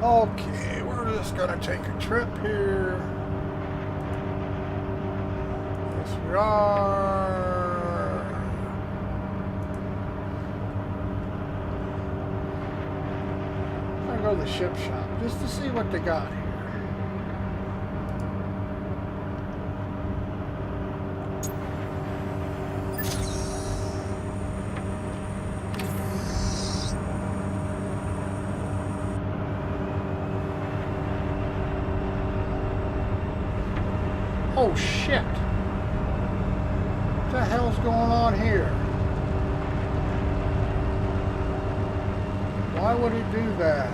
Okay, we're just gonna take a trip here. Yes, we are. I'm gonna go to the ship shop just to see what they got here. Oh shit! What the hell's going on here? Why would it do that?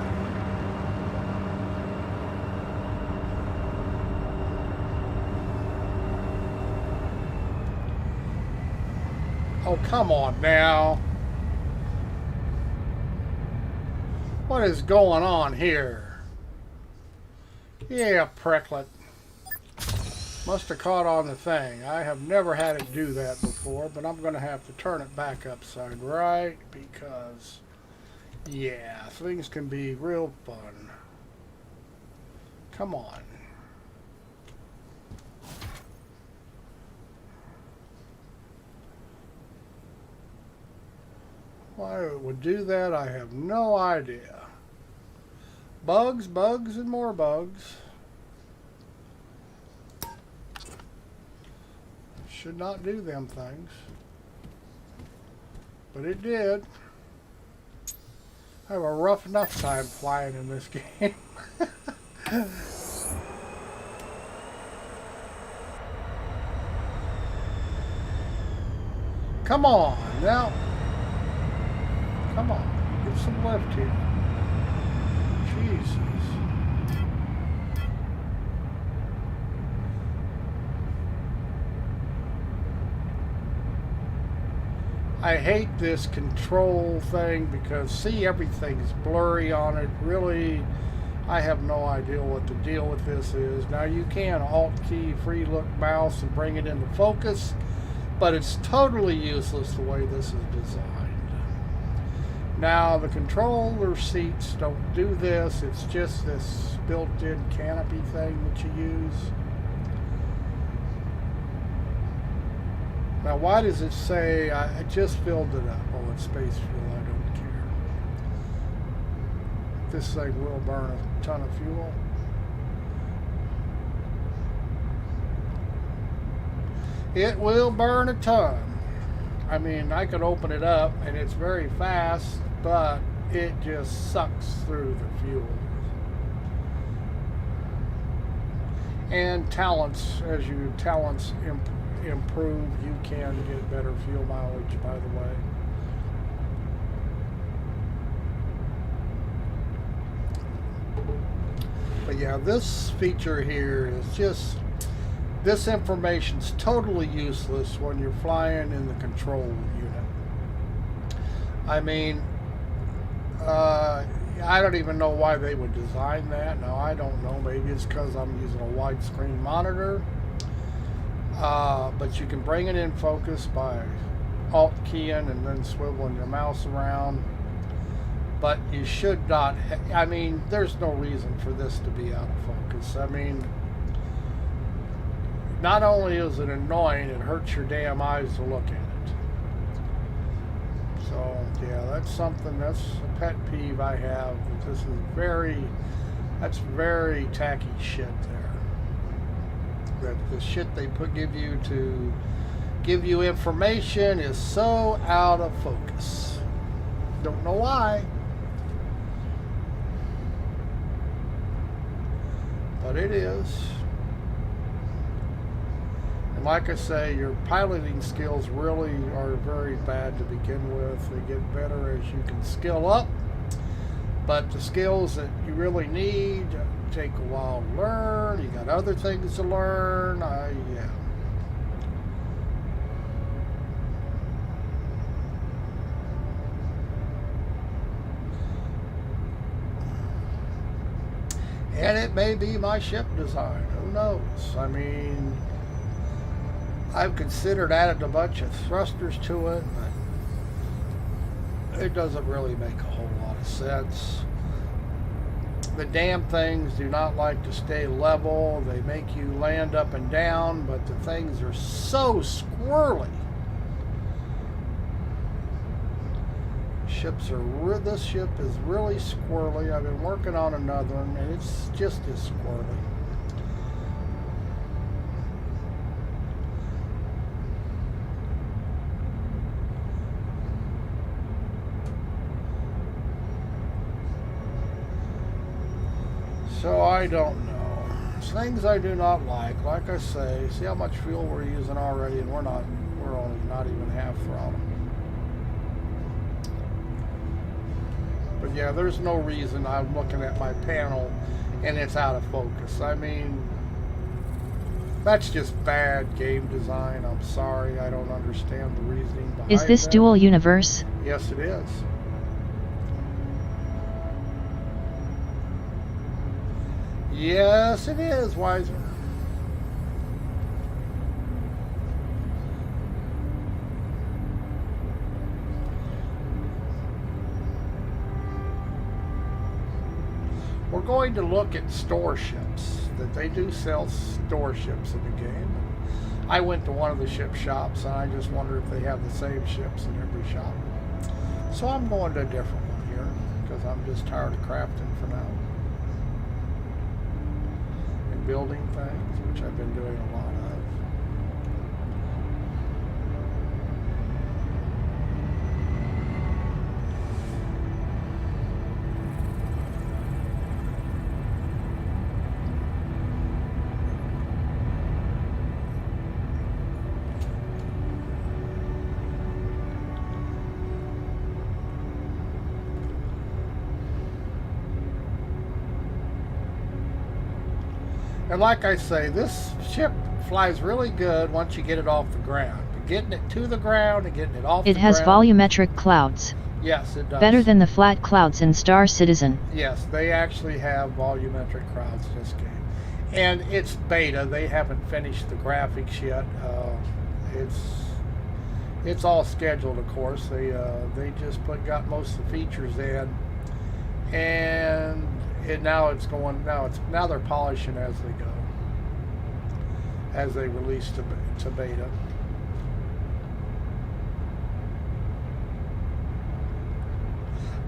Oh, come on now. What is going on here? Yeah, pricklet. Must have caught on the thing. I have never had it do that before, but I'm going to have to turn it back upside right because, yeah, things can be real fun. Come on. Why it would do that, I have no idea. Bugs, bugs, and more bugs. Should not do them things. But it did. I have a rough enough time flying in this game. Come on, now. Come on, get some lift here. Jesus. I hate this control thing because, see, everything's blurry on it. Really, I have no idea what the deal with this is. Now, you can Alt-key free look mouse and bring it into focus, but it's totally useless the way this is designed. Now, the controller seats don't do this. It's just this built-in canopy thing that you use. Now, why does it say, I just filled it up? Oh, it's space fuel, I don't care. This thing will burn a ton of fuel. It will burn a ton. I mean, I could open it up and it's very fast, but it just sucks through the fuel. And talents, as your talents improve, you can get better fuel mileage, by the way. But yeah, this feature here is just, this information's totally useless when you're flying in the control unit. I mean, I don't even know why they would design that. Now, I don't know. Maybe it's because I'm using a widescreen monitor. But you can bring it in focus by Alt-keying and then swiveling your mouse around. But you should not, I mean, there's no reason for this to be out of focus. I mean, not only is it annoying, it hurts your damn eyes to look at it. So, yeah, that's something, that's a pet peeve I have. This is that's very tacky shit there. That the shit they give you to give you information is so out of focus. Don't know why. But it is. And like I say, your piloting skills really are very bad to begin with. They get better as you can skill up. But the skills that you really need take a while to learn. You got other things to learn. Yeah. And it may be my ship design. Who knows? I mean, I've considered adding a bunch of thrusters to it, but it doesn't really make a whole lot of sense. The damn things do not like to stay level. They make you land up and down, but the things are so squirrely. This ship is really squirrely. I've been working on another one, and it's just as squirrely. So I don't know. It's things I do not like. Like I say, see how much fuel we're using already, and we're only not even half throttle. But yeah, there's no reason I'm looking at my panel and it's out of focus. I mean, that's just bad game design. I'm sorry, I don't understand the reasoning behind it. Is this dual universe? Yes, it is. Yes, it is, Wiser. We're going to look at store ships, that they do sell store ships in the game. I went to one of the ship shops and I just wonder if they have the same ships in every shop. So I'm going to a different one here because I'm just tired of crafting for now. And building things, which I've been doing a lot of. And like I say, this ship flies really good once you get it off the ground. But getting it to the ground and getting it off the ground... It has volumetric clouds. Yes, it does. Better than the flat clouds in Star Citizen. Yes, they actually have volumetric clouds in this game. And it's beta. They haven't finished the graphics yet. It's all scheduled, of course. They just got most of the features in. And now they're polishing as they go, as they release to beta.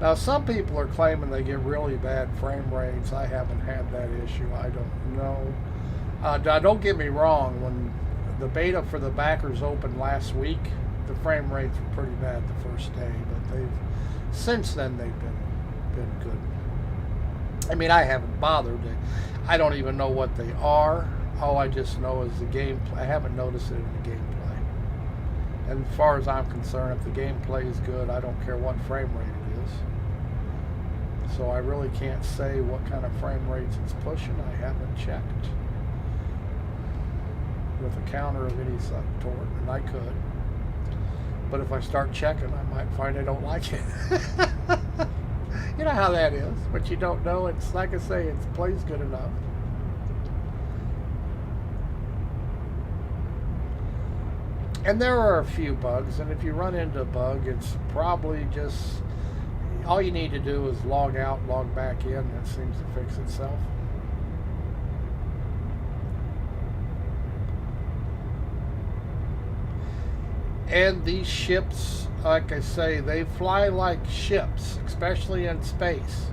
Now some people are claiming they get really bad frame rates. I haven't had that issue. I don't know. Now don't get me wrong, when the beta for the backers opened last week, the frame rates were pretty bad the first day, but since then they've been good. I mean, I haven't bothered. I don't even know what they are. All I just know is the gameplay. I haven't noticed it in the gameplay. And as far as I'm concerned, if the gameplay is good, I don't care what frame rate it is. So I really can't say what kind of frame rates it's pushing. I haven't checked with a counter of any sort, and I could. But if I start checking, I might find I don't like it. You know how that is. But you don't know. It's like I say, it plays good enough. And there are a few bugs, and if you run into a bug, it's probably just, all you need to do is log out, log back in, and it seems to fix itself. And these ships, like I say, they fly like ships, especially in space.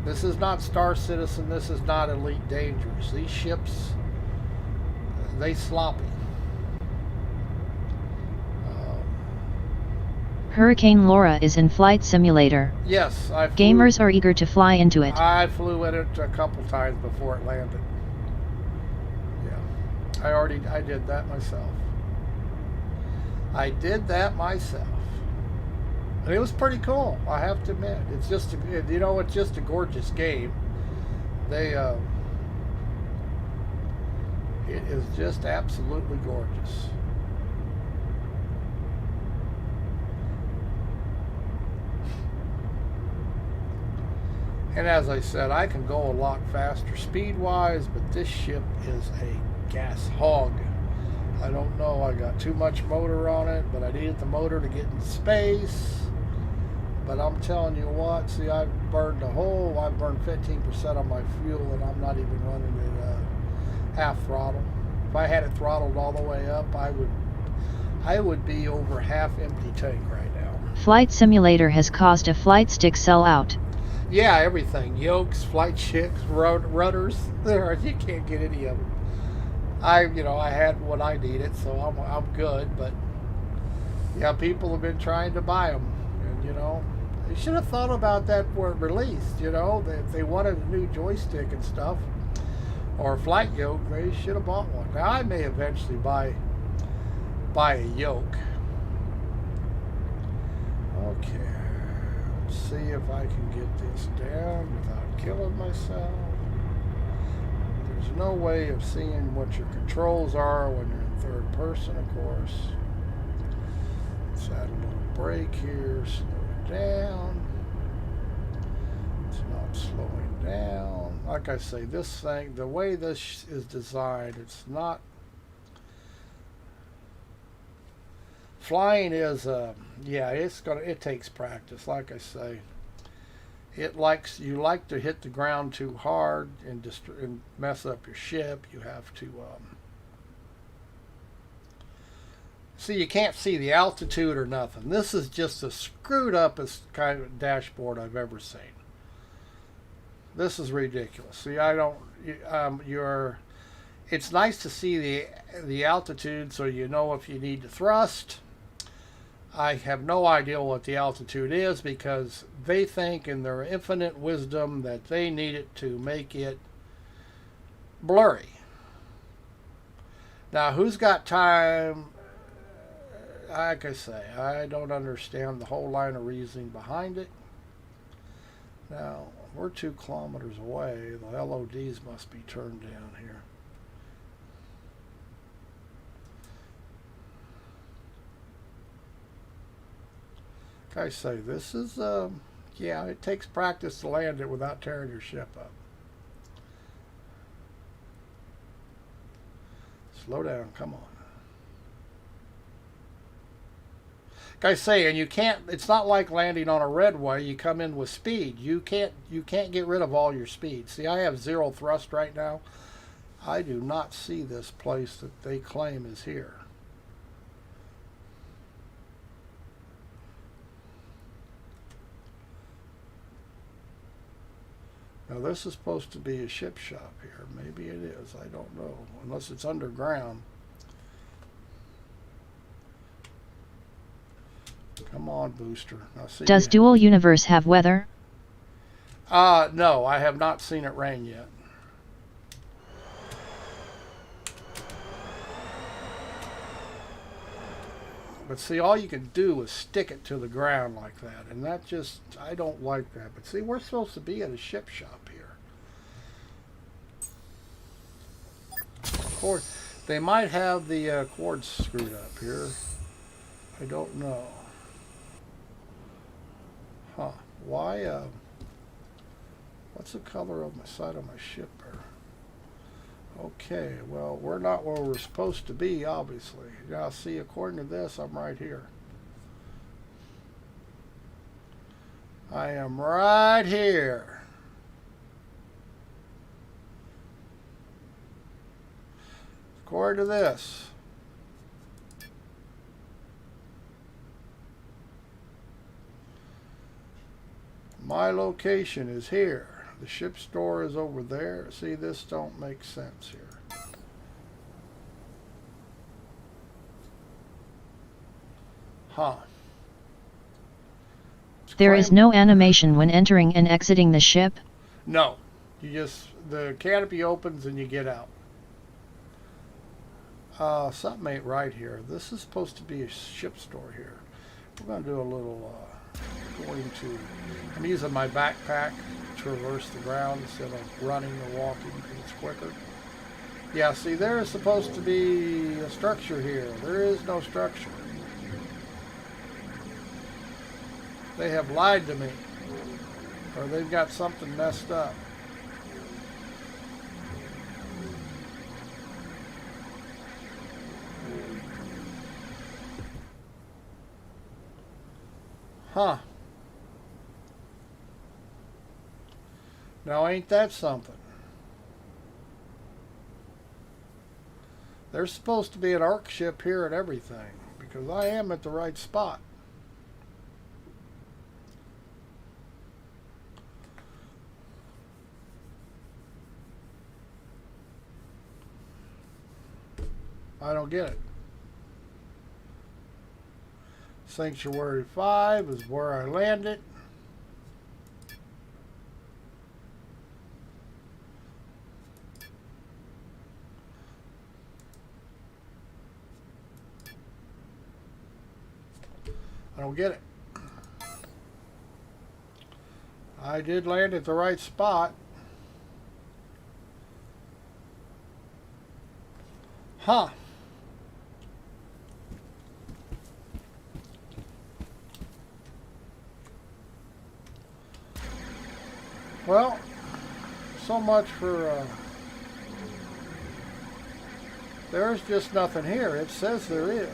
This is not Star Citizen, this is not Elite Dangerous. These ships, they sloppy. Hurricane Laura is in Flight Simulator. Yes, gamers are eager to fly into it. I flew in it a couple times before it landed. Yeah, I did that myself. I did that myself. And it was pretty cool, I have to admit. It's just, it's just a gorgeous game. It is just absolutely gorgeous. And as I said, I can go a lot faster speed-wise, but this ship is a gas hog. I don't know, I got too much motor on it, but I needed the motor to get in space. But I'm telling you what, see, I've burned 15% of my fuel, and I'm not even running it half throttle. If I had it throttled all the way up, I would be over half empty tank right now. Flight Simulator has caused a flight stick sell out. Yeah, everything. Yokes, flight sticks, rudders. There, you can't get any of them. I had what I needed, so I'm good. But yeah, people have been trying to buy them, and they should have thought about that when it released. If they wanted a new joystick and stuff or a flight yoke, they should have bought one. Now I may eventually buy a yoke. Okay, let's see if I can get this down without killing myself. There's no way of seeing what your controls are when you're in third person, of course. Let's add a little brake here, slow it down. It's not slowing down. Like I say, this thing, the way this is designed, it's not. Flying is, it takes practice. Like I say, you like to hit the ground too hard and mess up your ship. You have to see. You can't see the altitude or nothing. This is just the screwed upest kind of dashboard I've ever seen. This is ridiculous. See, it's nice to see the altitude so you know if you need to thrust. I have no idea what the altitude is because they think in their infinite wisdom that they need it to make it blurry. Now, who's got time? Like I say, I don't understand the whole line of reasoning behind it. Now, we're 2 kilometers away. The LODs must be turned down here. Like I say, this is, it takes practice to land it without tearing your ship up. Slow down, come on. Like I say, and you can't, it's not like landing on a redway. You come in with speed. You can't get rid of all your speed. See, I have 0 thrust right now. I do not see this place that they claim is here. Now this is supposed to be a ship shop here. Maybe it is. I don't know. Unless it's underground. Come on, booster. Does Dual Universe have weather? No, I have not seen it rain yet. But see, all you can do is stick it to the ground like that. And that just, I don't like that. But see, we're supposed to be at a ship shop here. Of course, they might have the cords screwed up here. I don't know. Huh. Why, what's the color of my side of my ship there? Okay, well, we're not where we're supposed to be, obviously. Now, see, according to this, I'm right here. I am right here. According to this. My location is here. The ship store is over there. See, this don't make sense here. Huh. There is no animation when entering and exiting the ship? No. The canopy opens and you get out. Something ain't right here. This is supposed to be a ship store here. We're going to do a little, I'm using my backpack to traverse the ground instead of running or walking because it's quicker. Yeah, see, there is supposed to be a structure here. There is no structure. They have lied to me. Or they've got something messed up. Huh. Now ain't that something? There's supposed to be an arc ship here and everything, because I am at the right spot. I don't get it. Sanctuary 5 is where I landed. I don't get it. I did land at the right spot. Huh. Well, so much for, there's just nothing here. It says there is.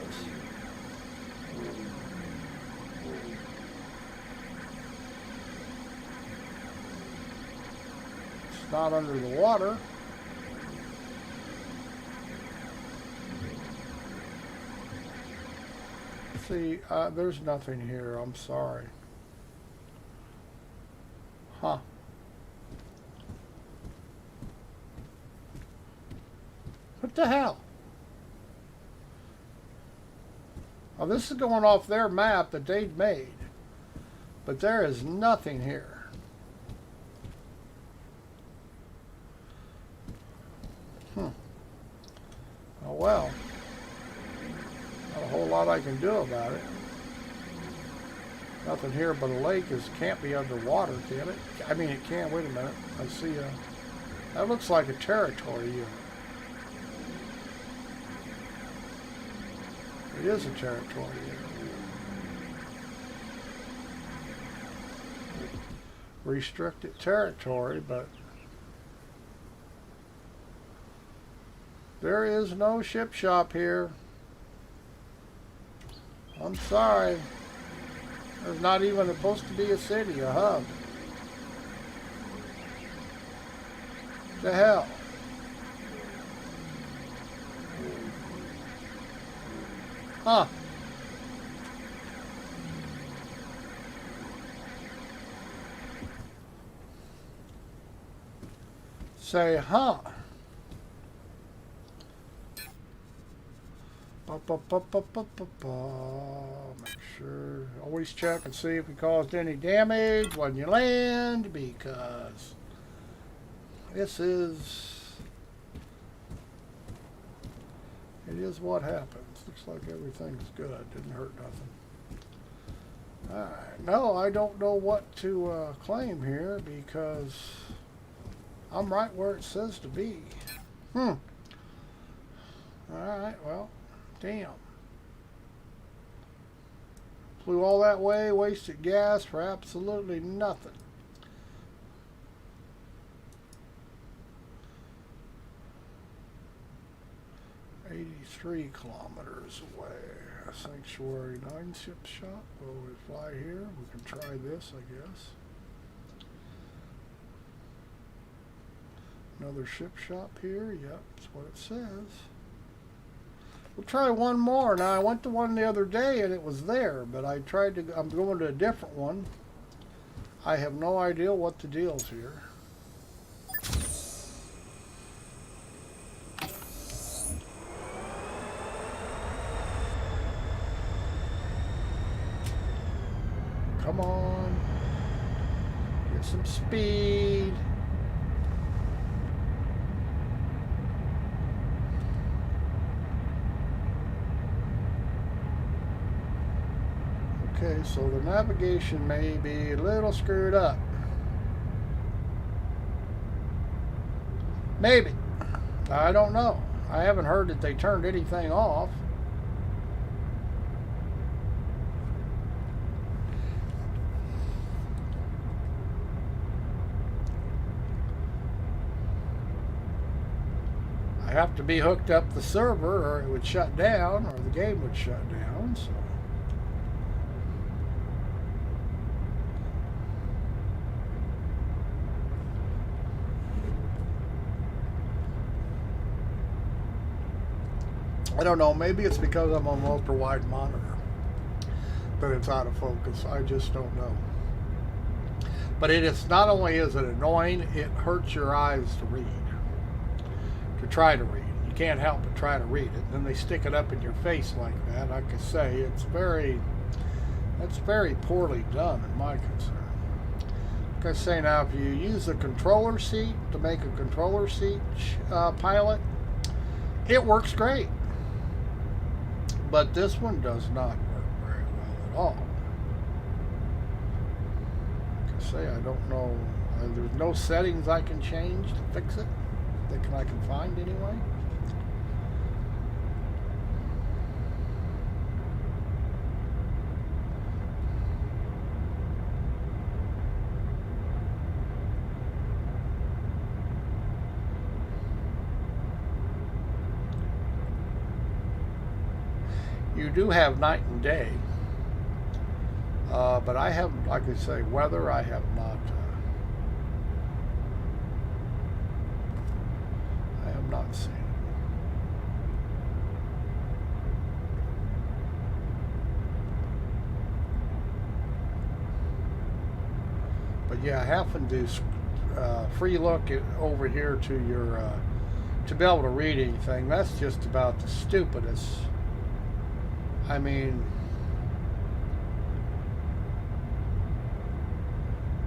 It's not under the water. See, there's nothing here. I'm sorry. Huh. What the hell? Now this is going off their map that they'd made. But there is nothing here. Oh well. Not a whole lot I can do about it. Nothing here but a lake. Can't be underwater, can it? I mean it can. Wait a minute. I see that looks like a territory unit. It is a territory unit. Restricted territory, but there is no ship shop here. I'm sorry. There's not even supposed to be a city, a hub. What the hell? Huh. Say, huh. Make sure. Always check and see if we caused any damage when you land, because this is... It is what happens. Looks like everything's good. Didn't hurt nothing. Alright. No, I don't know what to claim here because I'm right where it says to be. Alright, well, damn. Flew all that way, wasted gas for absolutely nothing. $83 away. Sanctuary 9 ship shop. Will we fly here? We can try this, I guess. Another ship shop here. Yep, that's what it says. We'll try one more. Now, I went to one the other day and it was there, but I'm going to a different one. I have no idea what the deal's here. Come on. Get some speed. Okay, so the navigation may be a little screwed up. Maybe. I don't know. I haven't heard that they turned anything off. I have to be hooked up the server or it would shut down, or the game would shut down, so. I don't know. Maybe it's because I'm on ultra wide monitor that it's out of focus. I just don't know. But it is not only is it annoying, it hurts your eyes to read. To try to read. You can't help but try to read it. Then they stick it up in your face like that. Like I say, that's very poorly done in my concern. Like I say, now if you use a controller seat to make a controller seat pilot, it works great. But this one does not work very well at all. Like I say, I don't know. There's no settings I can change to fix it that I can find anyway. You do have night and day, but I have, like I say, weather I have not. I have not seen it. But yeah, having to free look over here to your to be able to read anything, that's just about the stupidest. I mean,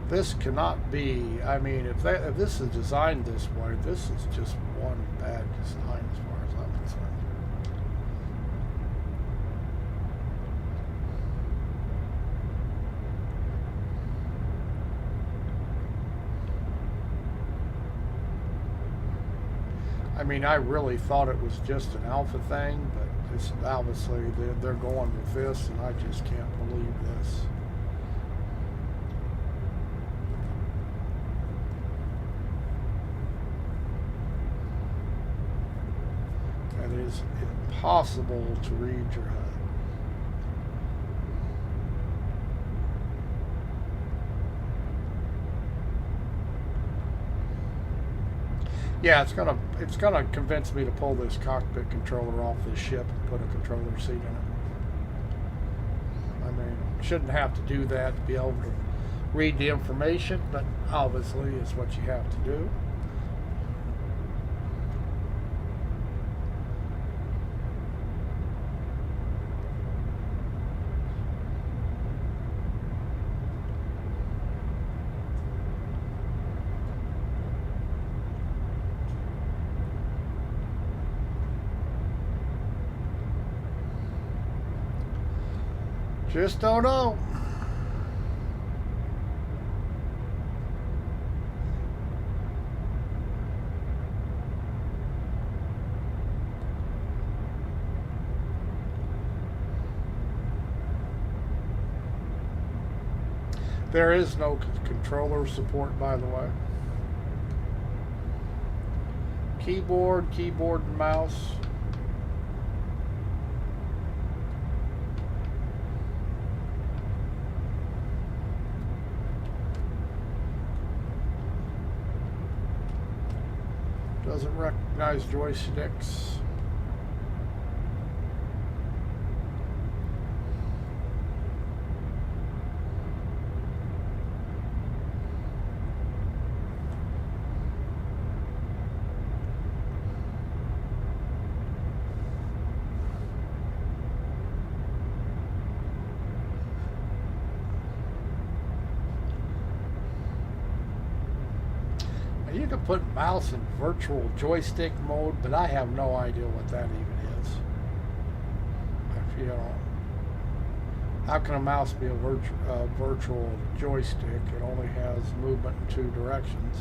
this cannot be. I mean, if this is designed this way, this is just one bad design as far as I'm concerned. I mean, I really thought it was just an alpha thing, but it's obviously they're going with this, and I just can't believe this. It is impossible to read your HUD. Yeah, it's gonna convince me to pull this cockpit controller off this ship and put a controller seat in it. I mean, shouldn't have to do that to be able to read the information, but obviously it's what you have to do. Just don't know. There is no controller support, by the way. Keyboard and mouse. Doesn't recognize joysticks. You can put mouse in virtual joystick mode, but I have no idea what that even is. If you know, how can a mouse be a virtual joystick? It only has movement in two directions.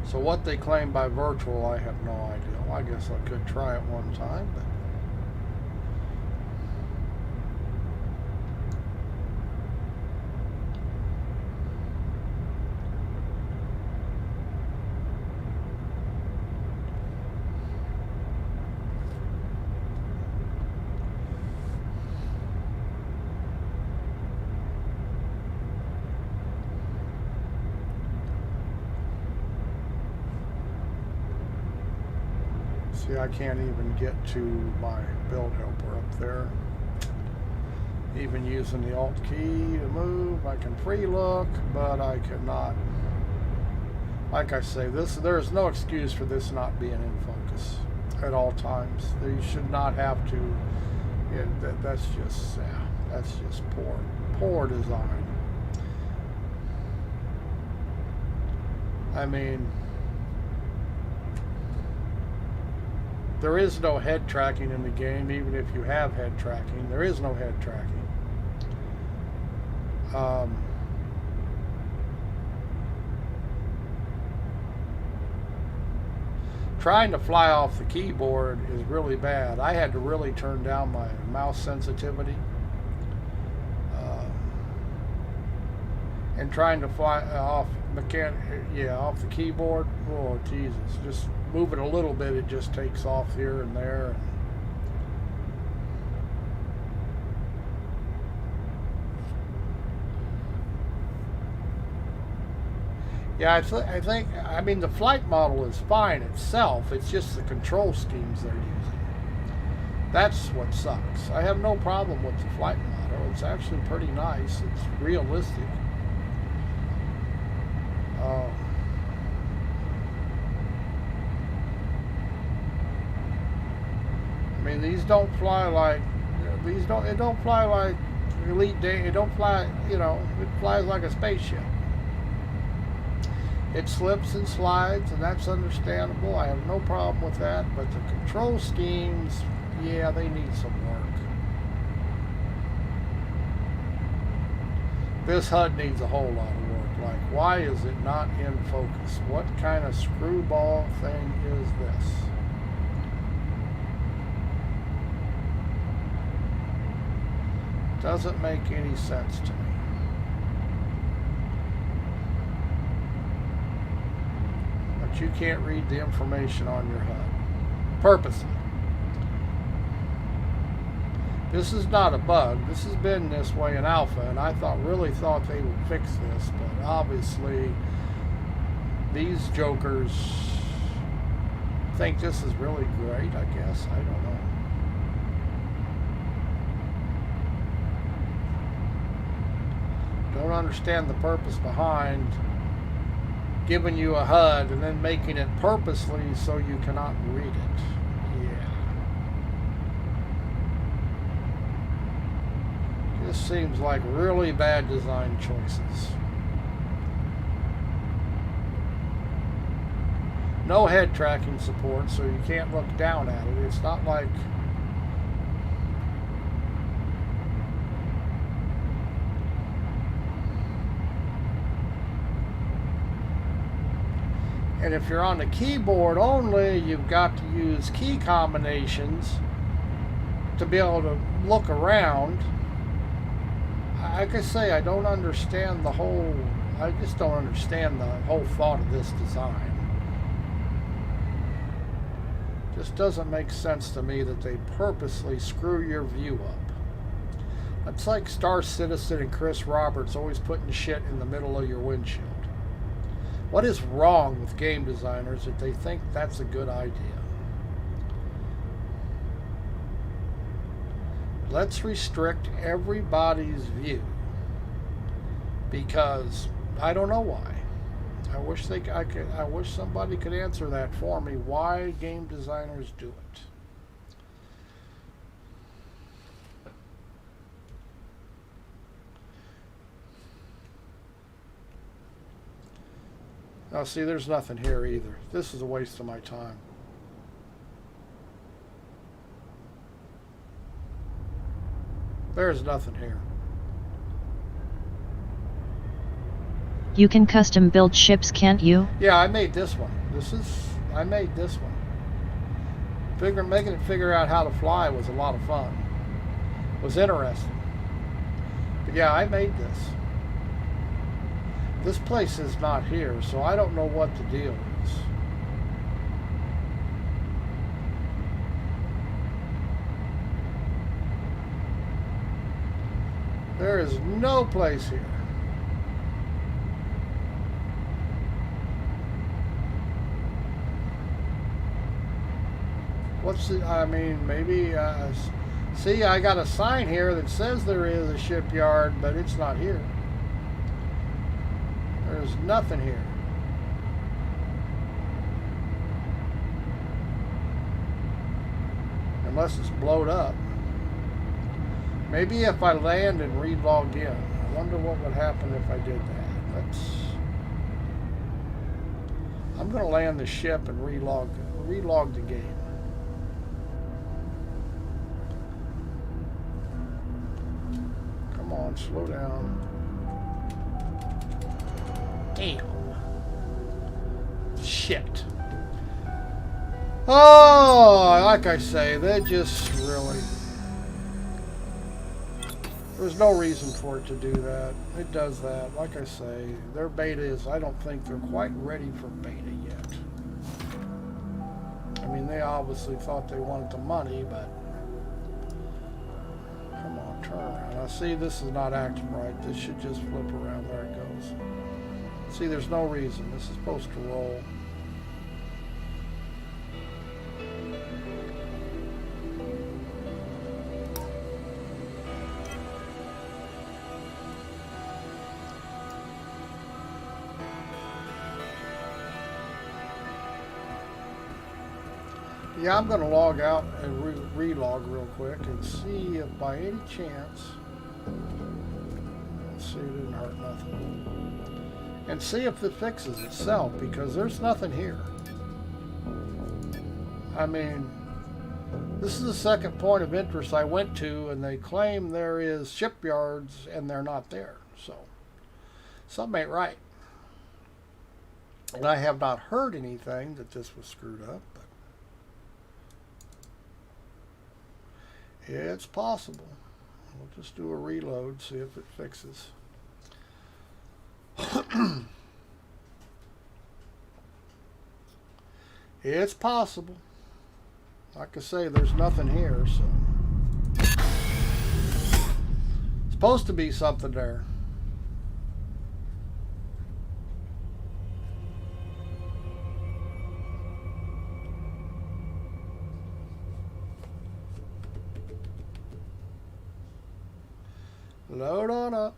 So what they claim by virtual, I have no idea. Well, I guess I could try it one time, but See, I can't even get to my build helper up there. Even using the Alt key to move, I can pre-look, but I cannot. Like I say, there is no excuse for this not being in focus at all times. You should not have to. That's just poor design. I mean, there is no head tracking in the game, even if you have head tracking. There is no head tracking. Trying to fly off the keyboard is really bad. I had to really turn down my mouse sensitivity. And trying to fly off off the keyboard, oh Jesus, just move it a little bit, it just takes off here and there. Yeah, I mean, the flight model is fine itself. It's just the control schemes they're using. That's what sucks. I have no problem with the flight model. It's actually pretty nice. It's realistic. I mean, these don't fly like it don't fly like Elite Day. It don't fly, it flies like a spaceship. It slips and slides, and that's understandable. I have no problem with that. But the control schemes, yeah, they need some work. This HUD needs a whole lot of work. Like, why is it not in focus? What kind of screwball thing is this? Doesn't make any sense to me. But you can't read the information on your HUD. Purposely. This is not a bug. This has been this way in alpha, and I really thought they would fix this, but obviously these jokers think this is really great, I guess. I don't know. Don't understand the purpose behind giving you a HUD and then making it purposely so you cannot read it. This seems like really bad design choices. No head tracking support, so you can't look down at it. It's not like and if you're on the keyboard only, you've got to use key combinations to be able to look around. Like I say, I don't understand I just don't understand the whole thought of this design. Just doesn't make sense to me that they purposely screw your view up. It's like Star Citizen and Chris Roberts always putting shit in the middle of your windshield. What is wrong with game designers if they think that's a good idea? Let's restrict everybody's view, because I don't know why. I wish somebody could answer that for me. Why game designers do it? Now, see, there's nothing here either. This is a waste of my time. There's nothing here. You can custom build ships, can't you? Yeah, I made this one. I made this one. Making it figure out how to fly was a lot of fun. It was interesting. But yeah, I made this. This place is not here, so I don't know what the deal is. There is no place here. What's the, I mean, maybe, see, I got a sign here that says there is a shipyard, but it's not here. There's nothing here. Unless it's blowed up. Maybe if I land and re-log in. I wonder what would happen if I did that. I'm going to land the ship and relog the game. Come on, slow down. Damn. Shit. Oh, like I say, they just really... There's no reason for it to do that. It does that. Like I say, their beta is... I don't think they're quite ready for beta yet. I mean, they obviously thought they wanted the money, but... Come on, turn around. Now, see, this is not acting right. This should just flip around. There it goes. See, there's no reason. This is supposed to roll. Yeah, I'm going to log out and re-log real quick and see if by any chance, let's see, it didn't hurt nothing, and see if it fixes itself, because there's nothing here. I mean, this is the second point of interest I went to, and they claim there is shipyards, and they're not there, so something ain't right. And I have not heard anything that this was screwed up, but it's possible. We'll just do a reload, see if it fixes. It's possible. Like I say, there's nothing here, so supposed to be something there. Load on up.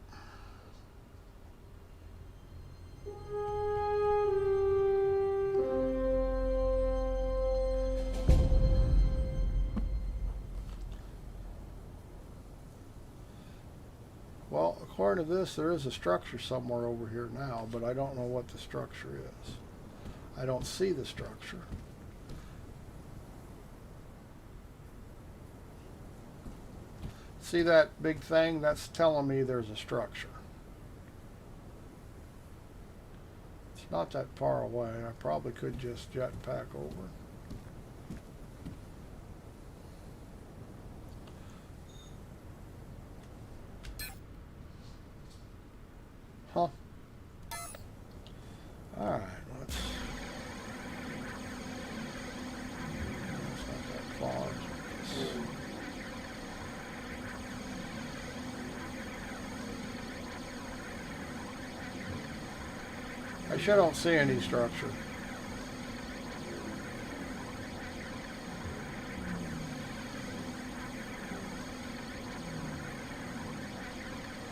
Well, according to this, there is a structure somewhere over here now, but I don't know what the structure is. I don't see the structure. See that big thing? That's telling me there's a structure. It's not that far away. I probably could just jetpack over. Huh. Alright, let's... It's not that far. I sure don't see any structure.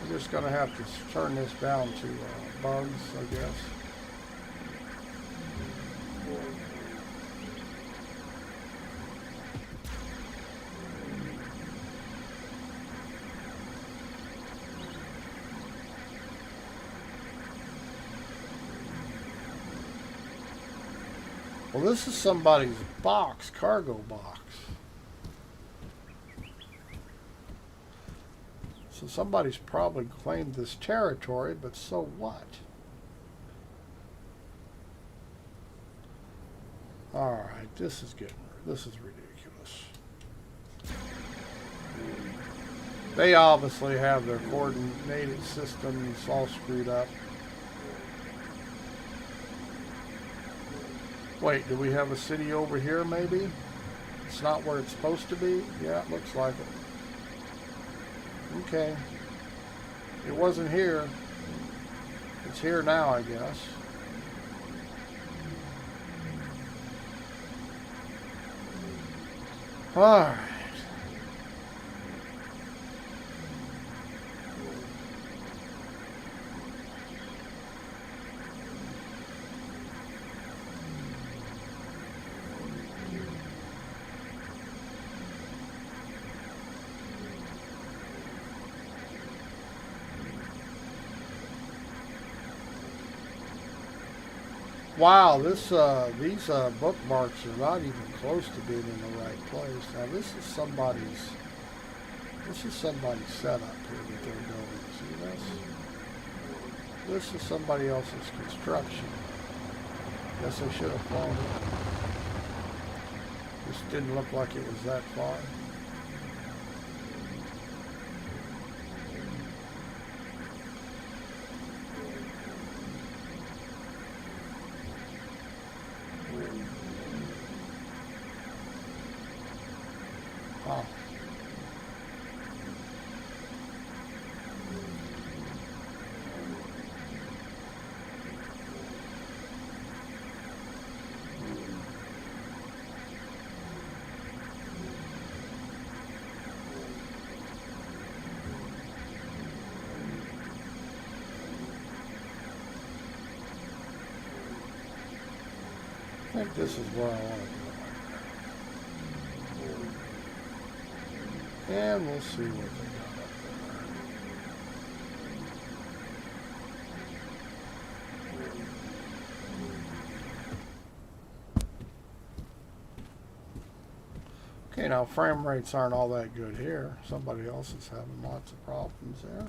I'm just going to have to turn this down to bugs, I guess. Well, this is somebody's box, cargo box. So somebody's probably claimed this territory, but so what? Alright, this is ridiculous. They obviously have their coordinated systems all screwed up. Wait, do we have a city over here maybe? It's not where it's supposed to be? Yeah, it looks like it. Okay. It wasn't here. It's here now, I guess. Alright. Wow, these bookmarks are not even close to being in the right place. Now this is somebody's setup here that they're building. See this? This is somebody else's construction. Guess I should have flown it. This didn't look like it was that far. Wow. I think this is where I want to go. And we'll see what they got up there. Okay, now frame rates aren't all that good here. Somebody else is having lots of problems there.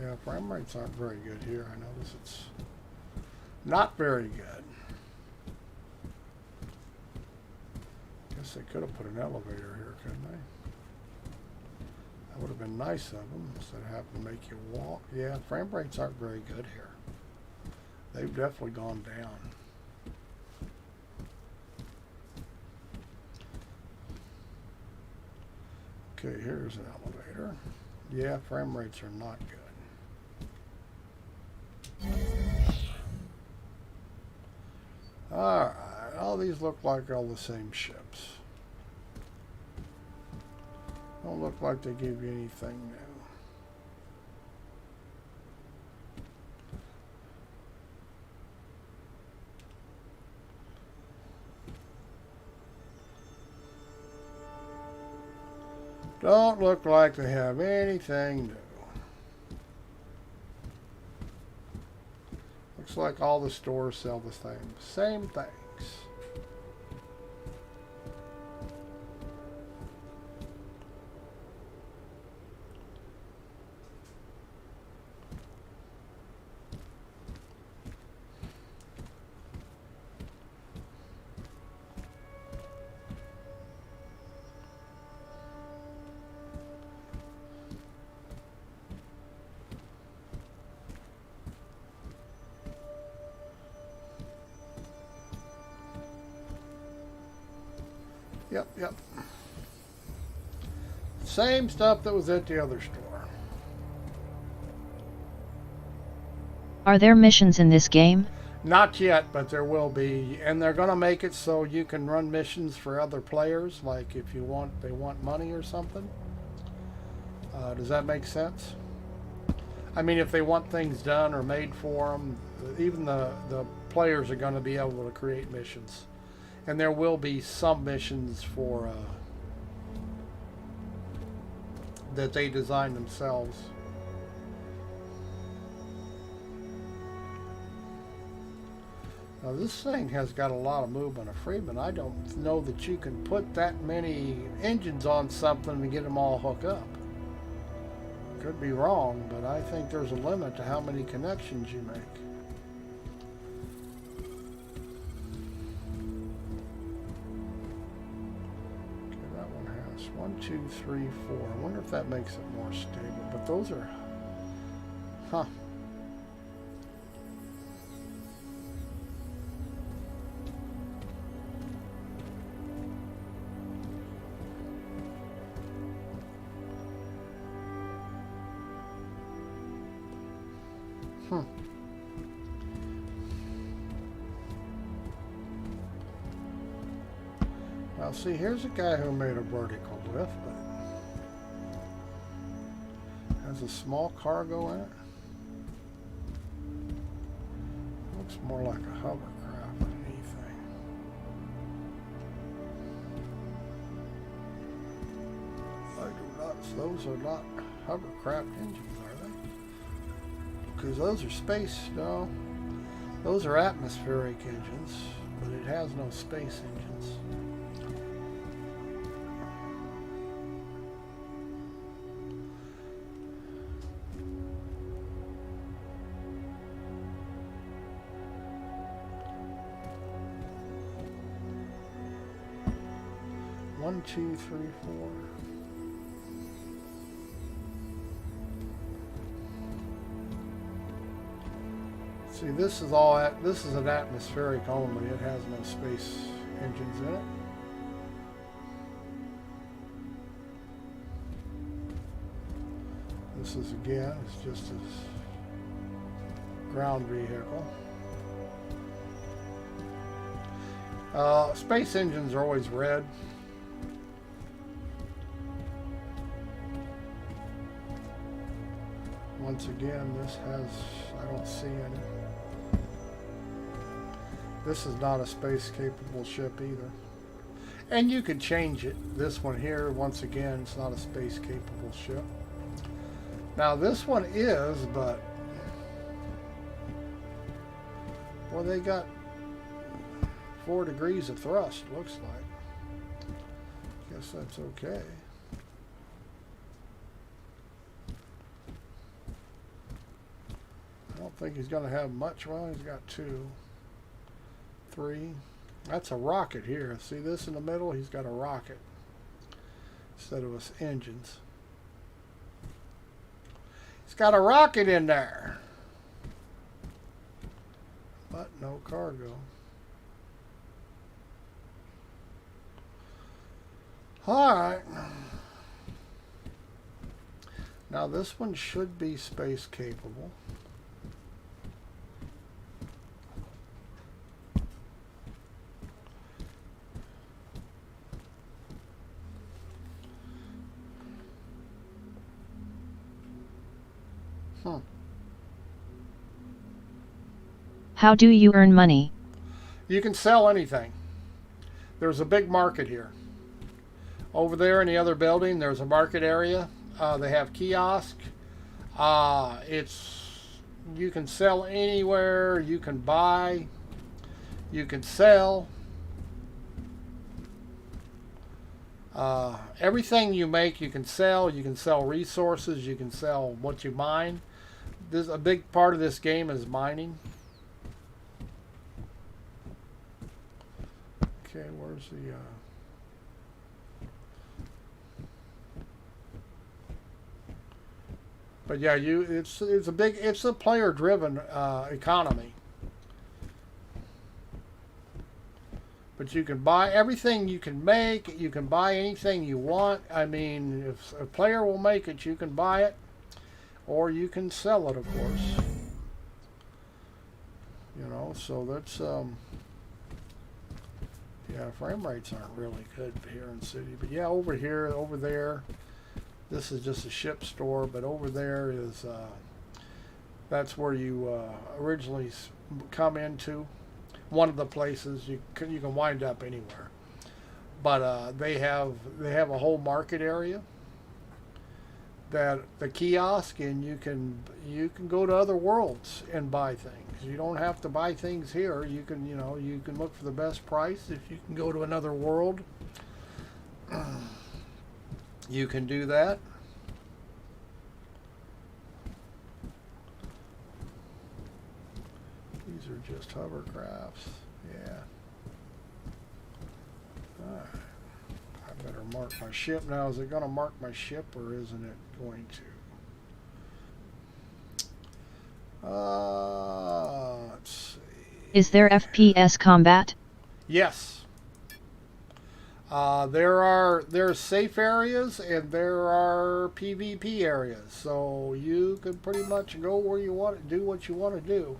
Yeah, frame rates aren't very good here. I notice it's not very good. Guess they could have put an elevator here, couldn't they? That would have been nice of them, instead of having to make you walk. Yeah, frame rates aren't very good here. They've definitely gone down. Okay, here's an elevator. Yeah, frame rates are not good. Alright, all these look like all the same ships. Don't look like they give you anything new. Don't look like they have anything new. Looks like all the stores sell the same things. Yep. Same stuff that was at the other store. Are there missions in this game? Not yet, but there will be. And they're going to make it so you can run missions for other players. Like if they want money or something. Does that make sense? I mean, if they want things done or made for them, even the players are going to be able to create missions. And there will be some missions for that they design themselves. Now this thing has got a lot of movement of Freeman. I don't know that you can put that many engines on something and get them all hooked up. Could be wrong, but I think there's a limit to how many connections you make. One, two, three, four. I wonder if that makes it more stable. But those are... Huh. Now see, here's a guy who made a vertical lift, but has a small cargo in it. Looks more like a hovercraft than anything. I do not. Those are not hovercraft engines, are they? Because those are space. No, those are atmospheric engines, but it has no space engines. One, two, three, four. See, this is all. This is an atmospheric only. It has no space engines in it. This is again. It's just a ground vehicle. Space engines are always red. Once again, this has, I don't see any. This is not a space capable ship either. And you could change it. This one here, once again, it's not a space capable ship. Now this one is, but well, they got 4 degrees of thrust, looks like. Guess that's okay. I don't think he's going to have much. Well, he's got 2, 3. That's a rocket here. See this in the middle? He's got a rocket instead of us engines. He's got a rocket in there, but no cargo. All right. Now this one should be space capable. How do you earn money? You can sell anything. There's a big market here. Over there in the other building, there's a market area. They have kiosk. You can sell anywhere. You can buy. You can sell. Everything you make, you can sell. You can sell resources. You can sell what you mine. There's a big part of this game is mining. Okay, where's the but yeah, it's a player driven economy. But you can buy everything you can make, you can buy anything you want. I mean, if a player will make it, you can buy it, or you can sell it, of course. You know, so that's yeah, frame rates aren't really good here in the city. But yeah, over here, over there, this is just a ship store. But over there is, that's where you originally come into. One of the places you can wind up anywhere. But they have a whole market area. That the kiosk, and you can go to other worlds and buy things. You don't have to buy things here. You can you can look for the best price. If you can go to another world, you can do that. These are just hovercrafts. Yeah. All right. I better mark my ship now. Is it going to mark my ship, or isn't it going to? Let's see. Is there FPS combat? Yes. There's safe areas and there are PvP areas, so you can pretty much go where you want to do what you want to do.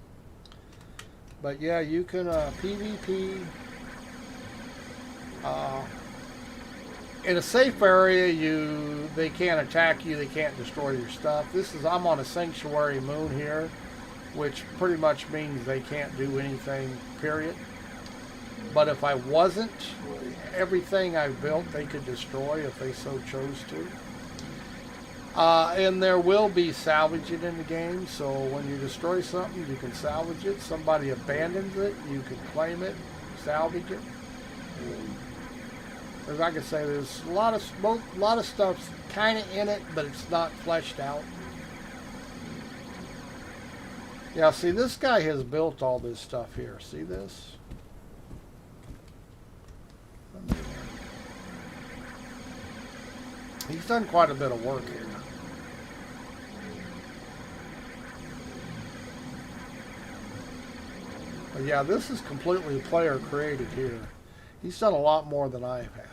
But yeah, you can PvP. in a safe area, they can't attack you, they can't destroy your stuff. I'm on a sanctuary moon here, which pretty much means they can't do anything, period. But if I wasn't, everything I've built they could destroy if they so chose to. And there will be salvaging in the game, so when you destroy something, you can salvage it. Somebody abandons it, you can claim it, salvage it. As I can say, there's a lot of stuff kind of in it, but it's not fleshed out. Yeah, see, this guy has built all this stuff here. See this? He's done quite a bit of work here. But yeah, this is completely player created here. He's done a lot more than I've had.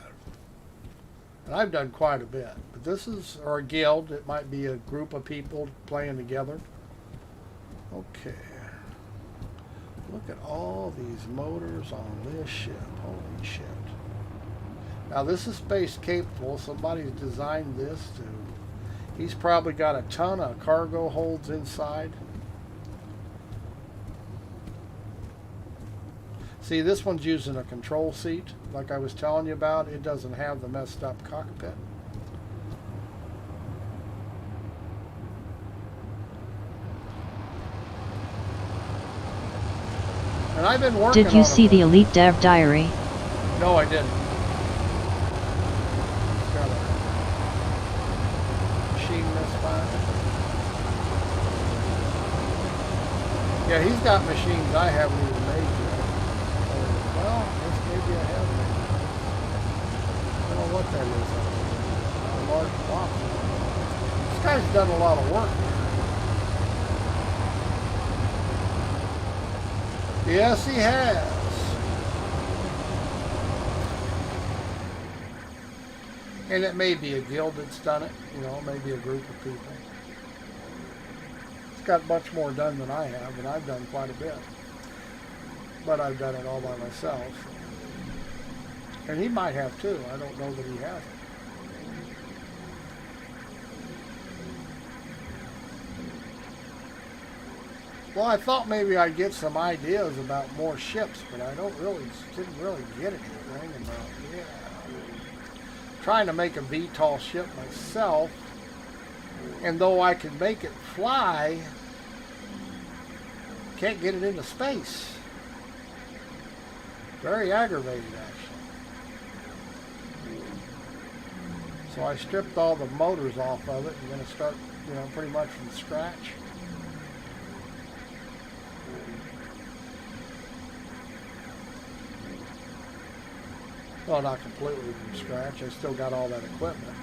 And I've done quite a bit. But this is, or a guild, it might be a group of people playing together. Okay. Look at all these motors on this ship. Holy shit. Now this is space capable. Somebody's designed this to. He's probably got a ton of cargo holds inside. See, this one's using a control seat, like I was telling you about. It doesn't have the messed up cockpit. And I've been working on it. Did you see the Elite Dev Diary? No, I didn't. Got a machine misfire. Yeah, he's got machines I haven't even made yet. Well, I guess maybe I have made it. I don't know what that is. A large box. This guy's done a lot of work here. Yes, he has. And it may be a guild that's done it, you know, maybe a group of people. It's got much more done than I have, and I've done quite a bit. But I've done it all by myself. And he might have too. I don't know that he hasn't. Well, I thought maybe I'd get some ideas about more ships, but I didn't really get anything about, trying to make a VTOL ship myself, and though I can make it fly, can't get it into space. Very aggravated, actually. So I stripped all the motors off of it. I'm going to start, pretty much from scratch. Well, not completely from scratch. I still got all that equipment.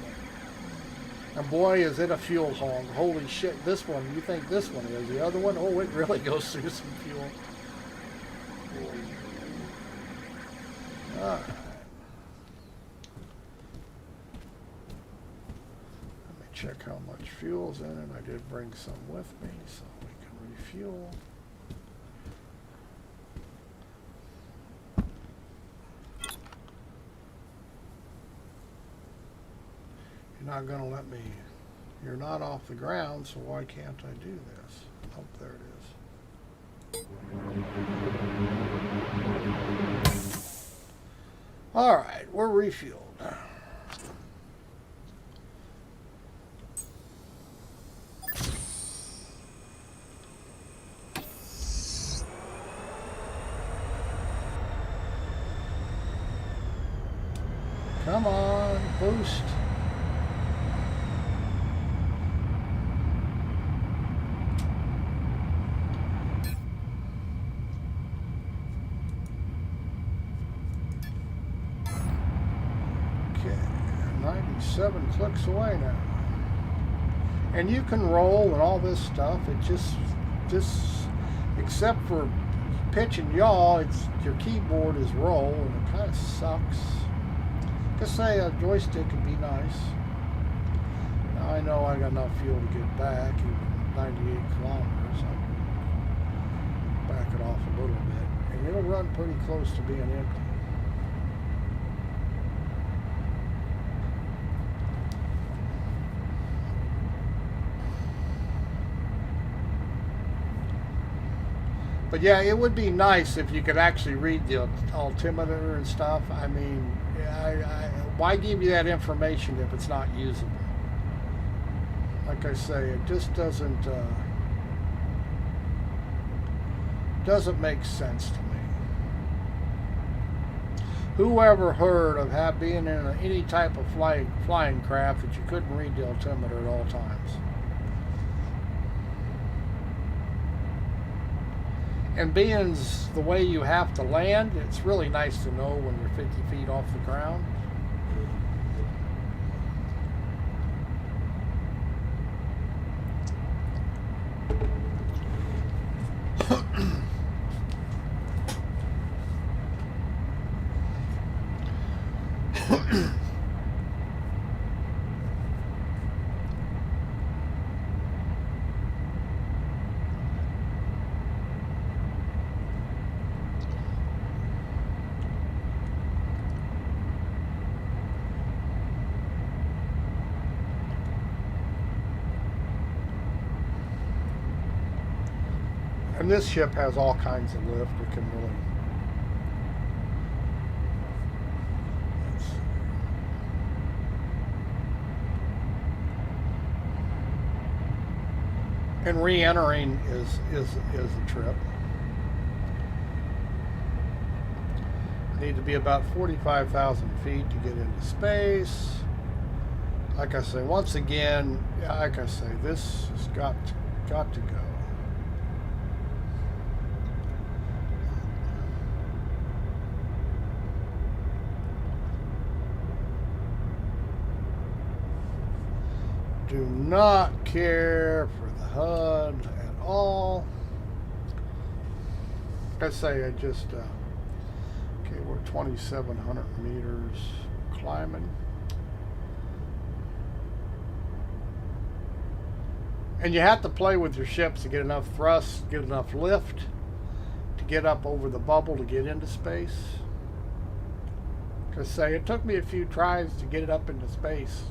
And boy, is it a fuel hog. Holy shit, this one, you think this one is. The other one, oh, it really goes through some fuel. Alright. Let me check how much fuel's in it. I did bring some with me so we can refuel. You're not going to let me, you're not off the ground, so why can't I do this? Oh, there it is. All right, we're refueled. Come on, boost. Okay, 97 clicks away now. And you can roll and all this stuff. It just except for pitch and yaw, your keyboard is roll, and it kind of sucks. Just say a joystick would be nice. Now I know I got enough fuel to get back, even 98 kilometers. I'll back it off a little bit, and it'll run pretty close to being empty. But yeah, it would be nice if you could actually read the altimeter and stuff. I mean, why give you that information if it's not usable? Like I say, it just doesn't make sense to me. Whoever heard of being in any type of flying craft that you couldn't read the altimeter at all times? And being the way you have to land, it's really nice to know when you're 50 feet off the ground. And this ship has all kinds of lift. It can really... And re-entering is a trip. I need to be about 45,000 feet to get into space. Like I say, once again, like I say, this has got to go. Do not care for the HUD at all. Like I say, I just, okay, we're 2,700 meters climbing. And you have to play with your ships to get enough thrust, get enough lift to get up over the bubble to get into space. Like I say, it took me a few tries to get it up into space.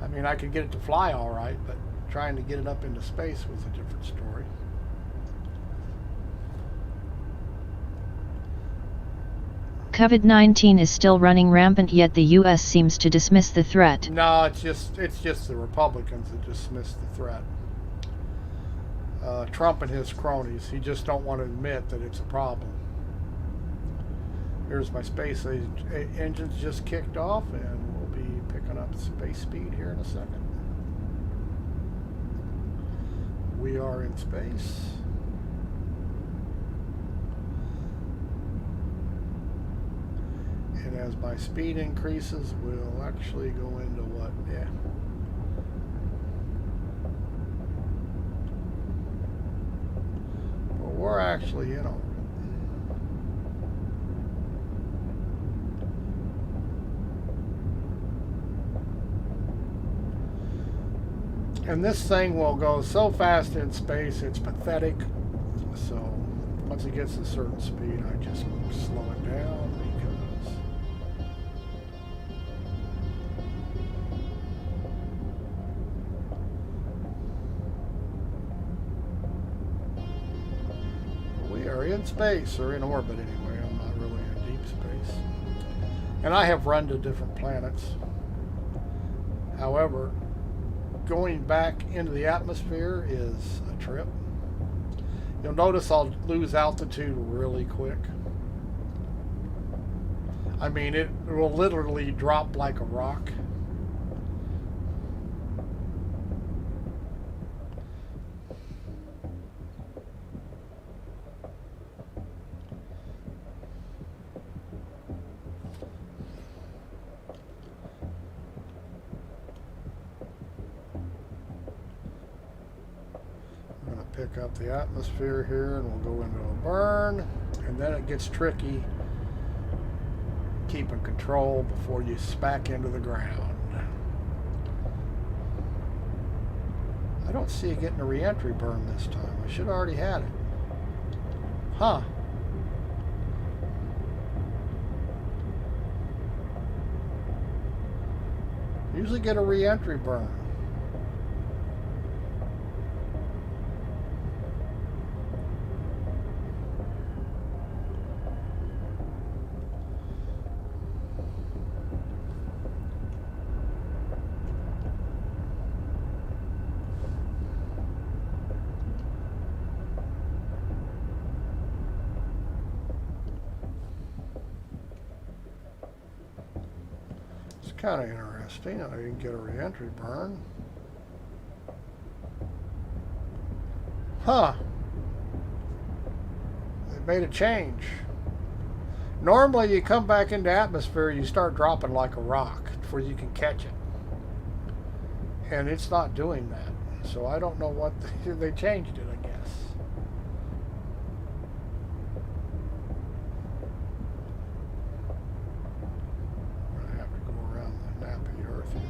I mean, I could get it to fly all right, but trying to get it up into space was a different story. COVID-19 is still running rampant, yet the U.S. seems to dismiss the threat. No, it's just the Republicans that dismiss the threat. Trump and his cronies, he just don't want to admit that it's a problem. Here's my space engines just kicked off, and we'll be picking up space speed here in a second. We are in space. And as my speed increases, we'll actually go into what? Yeah. Well, we're actually in orbit. And this thing will go so fast in space, it's pathetic. So once it gets a certain speed, I just slow it down because we are in space, or in orbit anyway. I'm not really in deep space. And I have run to different planets. However, going back into the atmosphere is a trip. You'll notice I'll lose altitude really quick. I mean, it will literally drop like a rock. Pick up the atmosphere here, and we'll go into a burn, and then it gets tricky keeping control before you smack into the ground. I don't see it getting a re-entry burn this time. I should have already had it. Huh. Usually get a re-entry burn. Kind of interesting. I didn't get a re-entry burn. Huh. They made a change. Normally you come back into atmosphere, you start dropping like a rock before you can catch it. And it's not doing that. So I don't know what they changed it, I guess. I'm gonna have to go around the nap of the earth here.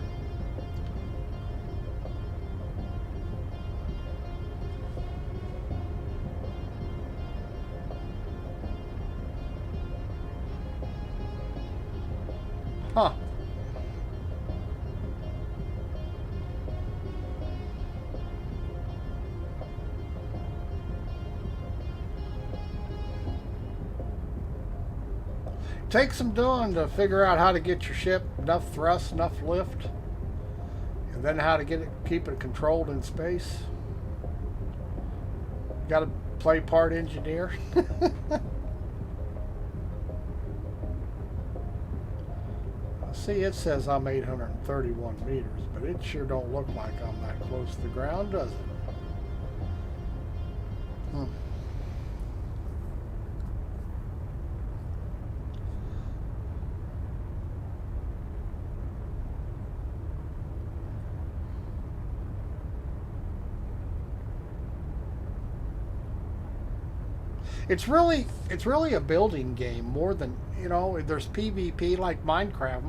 Huh. Takes some doing to figure out how to get your ship enough thrust, enough lift, and then how to get it, keep it controlled in space. Got to play part engineer. See, it says I'm 831 meters, but it sure don't look like I'm that close to the ground, does it? Hmm. It's really a building game more than, there's PvP like Minecraft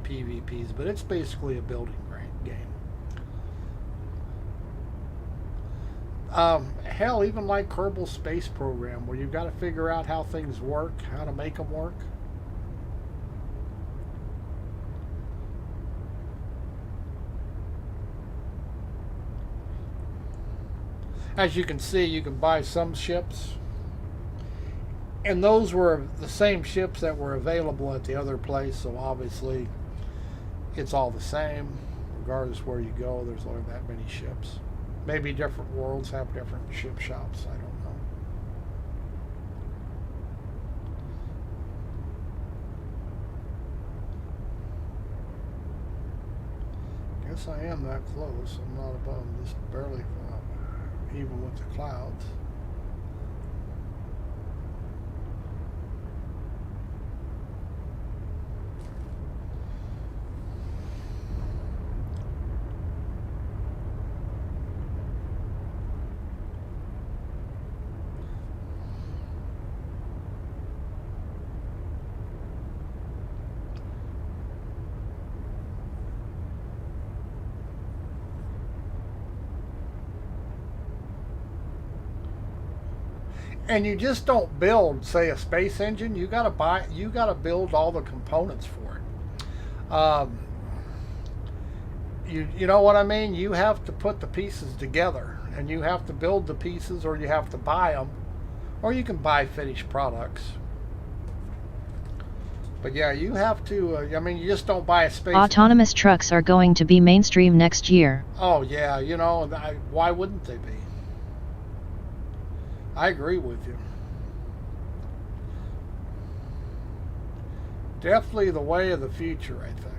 PvPs, but it's basically a building game. Hell, even like Kerbal Space Program, where you've got to figure out how things work, how to make them work. As you can see, you can buy some ships. And those were the same ships that were available at the other place, so obviously it's all the same. Regardless where you go, there's only that many ships. Maybe different worlds have different ship shops, I don't know. Guess I am that close. I'm not above, just barely even with the clouds. And you just don't build, say, a space engine. You gotta build all the components for it. You know what I mean? You have to put the pieces together, and you have to build the pieces, or you have to buy them, or you can buy finished products. But yeah, you have to. You just don't buy a space. Autonomous trucks are going to be mainstream next year. Oh yeah, why wouldn't they be? I agree with you. Definitely the way of the future, I think.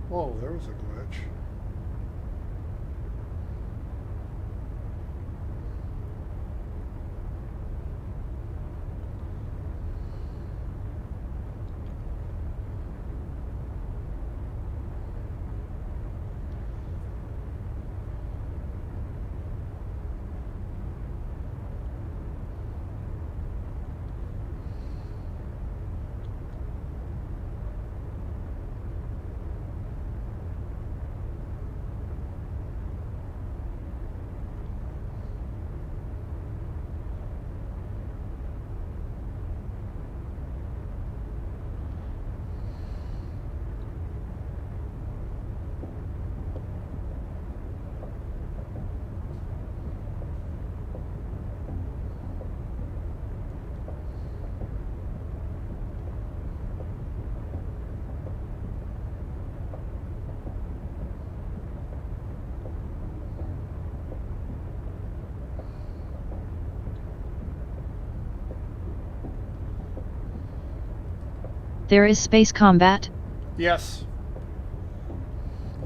Whoa, there was a glitch. There is space combat? Yes.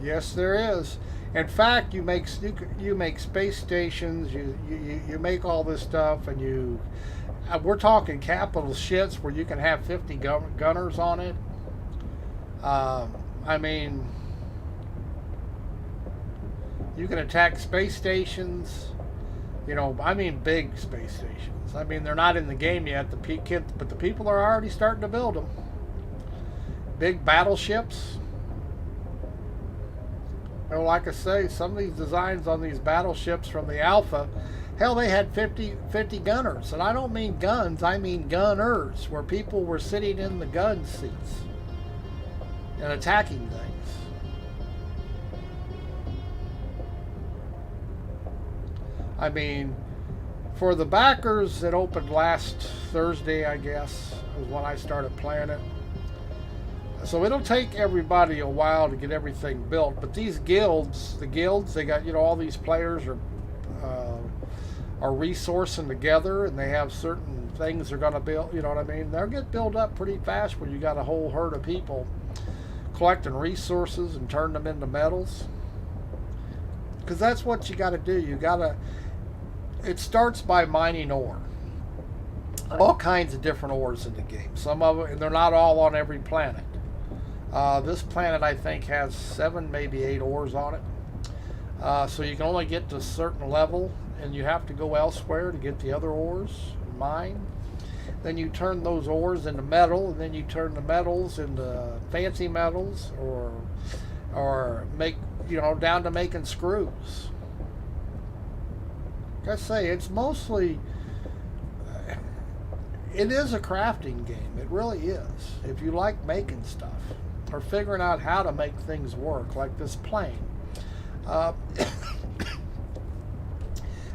Yes, there is. In fact, you make space stations. You make all this stuff, and we're talking capital shits where you can have 50 gunners on it. I mean, you can attack space stations. You know, I mean big space stations. I mean, they're not in the game yet, but the people are already starting to build them. Big battleships. You know, like I say, some of these designs on these battleships from the Alpha, hell, they had 50 gunners. And I don't mean guns, I mean gunners, where people were sitting in the gun seats and attacking things. I mean, for the backers, it opened last Thursday, I guess, was when I started playing it. So it'll take everybody a while to get everything built. But these guilds, they got, you know, all these players are resourcing together, and they have certain things they're going to build. You know what I mean? They'll get built up pretty fast when you got a whole herd of people collecting resources and turn them into metals. Because that's what you got to do. It starts by mining ore. All kinds of different ores in the game. Some of them, and they're not all on every planet. This planet, I think, has 7, maybe 8 ores on it. So you can only get to a certain level, and you have to go elsewhere to get the other ores and mine. Then you turn those ores into metal, and then you turn the metals into fancy metals, or make, you know, down to making screws. Like I say, it's mostly, it is a crafting game. It really is. If you like making stuff or figuring out how to make things work, like this plane.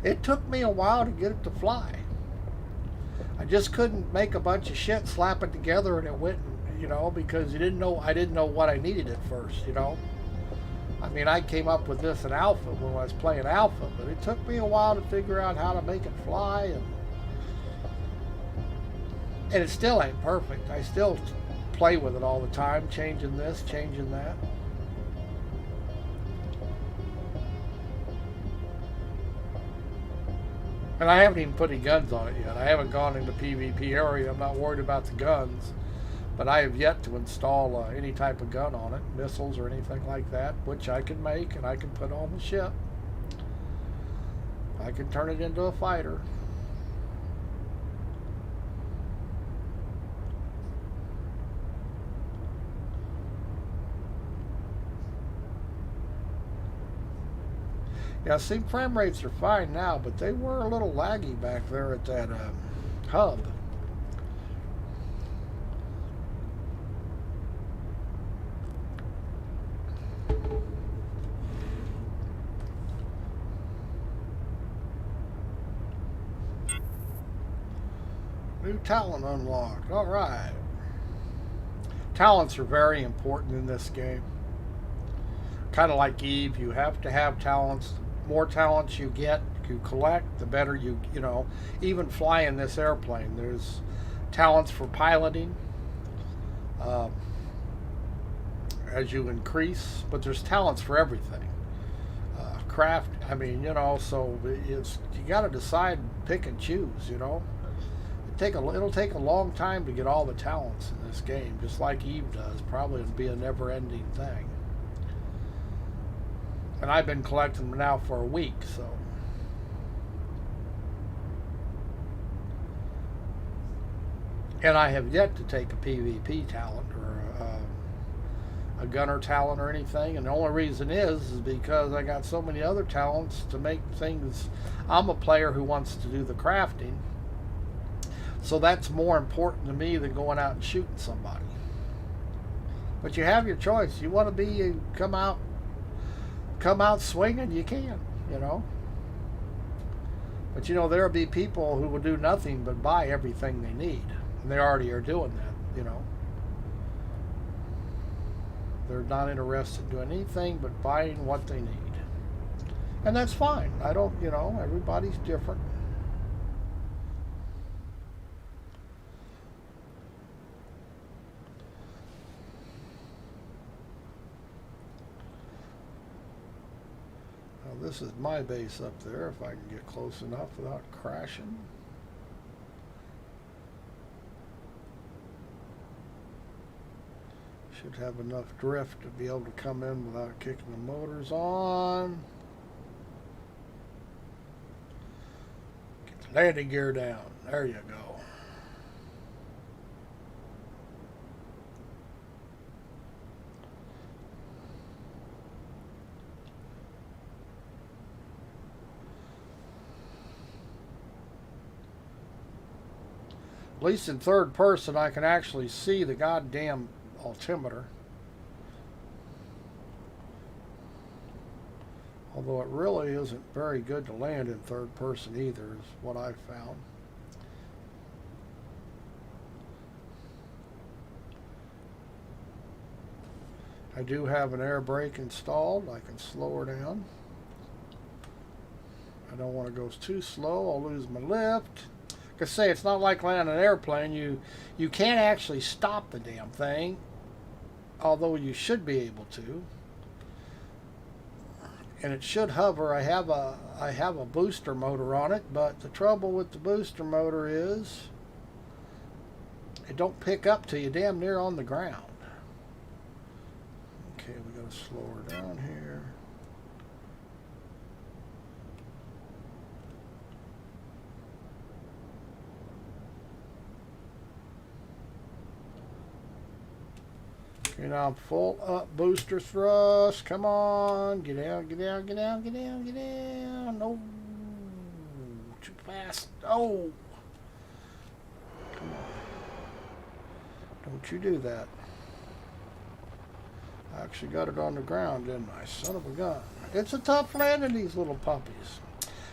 It took me a while to get it to fly. I just couldn't make a bunch of shit, slap it together, and it went, you know, because I didn't know what I needed at first, you know. I mean, I came up with this in alpha when I was playing alpha, but it took me a while to figure out how to make it fly, and it still ain't perfect. I still play with it all the time, changing this, changing that. And I haven't even put any guns on it yet. I haven't gone into PvP area. I'm not worried about the guns. But I have yet to install any type of gun on it, missiles or anything like that, which I can make and I can put on the ship. I can turn it into a fighter. Yeah, see, frame rates are fine now, but they were a little laggy back there at that hub. New talent unlocked. All right. Talents are very important in this game. Kind of like Eve, you have to have talents. The more talents you collect, the better you know, even flying this airplane. There's talents for piloting as you increase, but there's talents for everything. Craft, I mean, you know, so you got to decide, pick and choose, you know. It'll take a long time to get all the talents in this game, just like Eve does. Probably it'll be a never-ending thing. And I've been collecting them now for a week, so. And I have yet to take a PvP talent or a gunner talent or anything. And the only reason is because I got so many other talents to make things. I'm a player who wants to do the crafting. So that's more important to me than going out and shooting somebody. But you have your choice. You want to come out swinging, you can, you know. But you know, there'll be people who will do nothing but buy everything they need. And they already are doing that, you know. They're not interested in doing anything but buying what they need. And that's fine. I don't, you know, everybody's different. This is my base up there, if I can get close enough without crashing. Should have enough drift to be able to come in without kicking the motors on. Get the landing gear down. There you go. At least in third person, I can actually see the goddamn altimeter. Although it really isn't very good to land in third person either, is what I've found. I do have an air brake installed. I can slow her down. I don't want to go too slow. I'll lose my lift. Like I say, it's not like landing an airplane. You can't actually stop the damn thing, although you should be able to. And it should hover. I have a booster motor on it, but the trouble with the booster motor is it don't pick up till you damn near on the ground. Okay, we gotta slow her down here. Okay, now I'm full up booster thrust. Come on. Get down, get down, get down, get down, get down. No. Too fast. Oh. Come on. Don't you do that. I actually got it on the ground, didn't I? Son of a gun. It's a tough landing, these little puppies.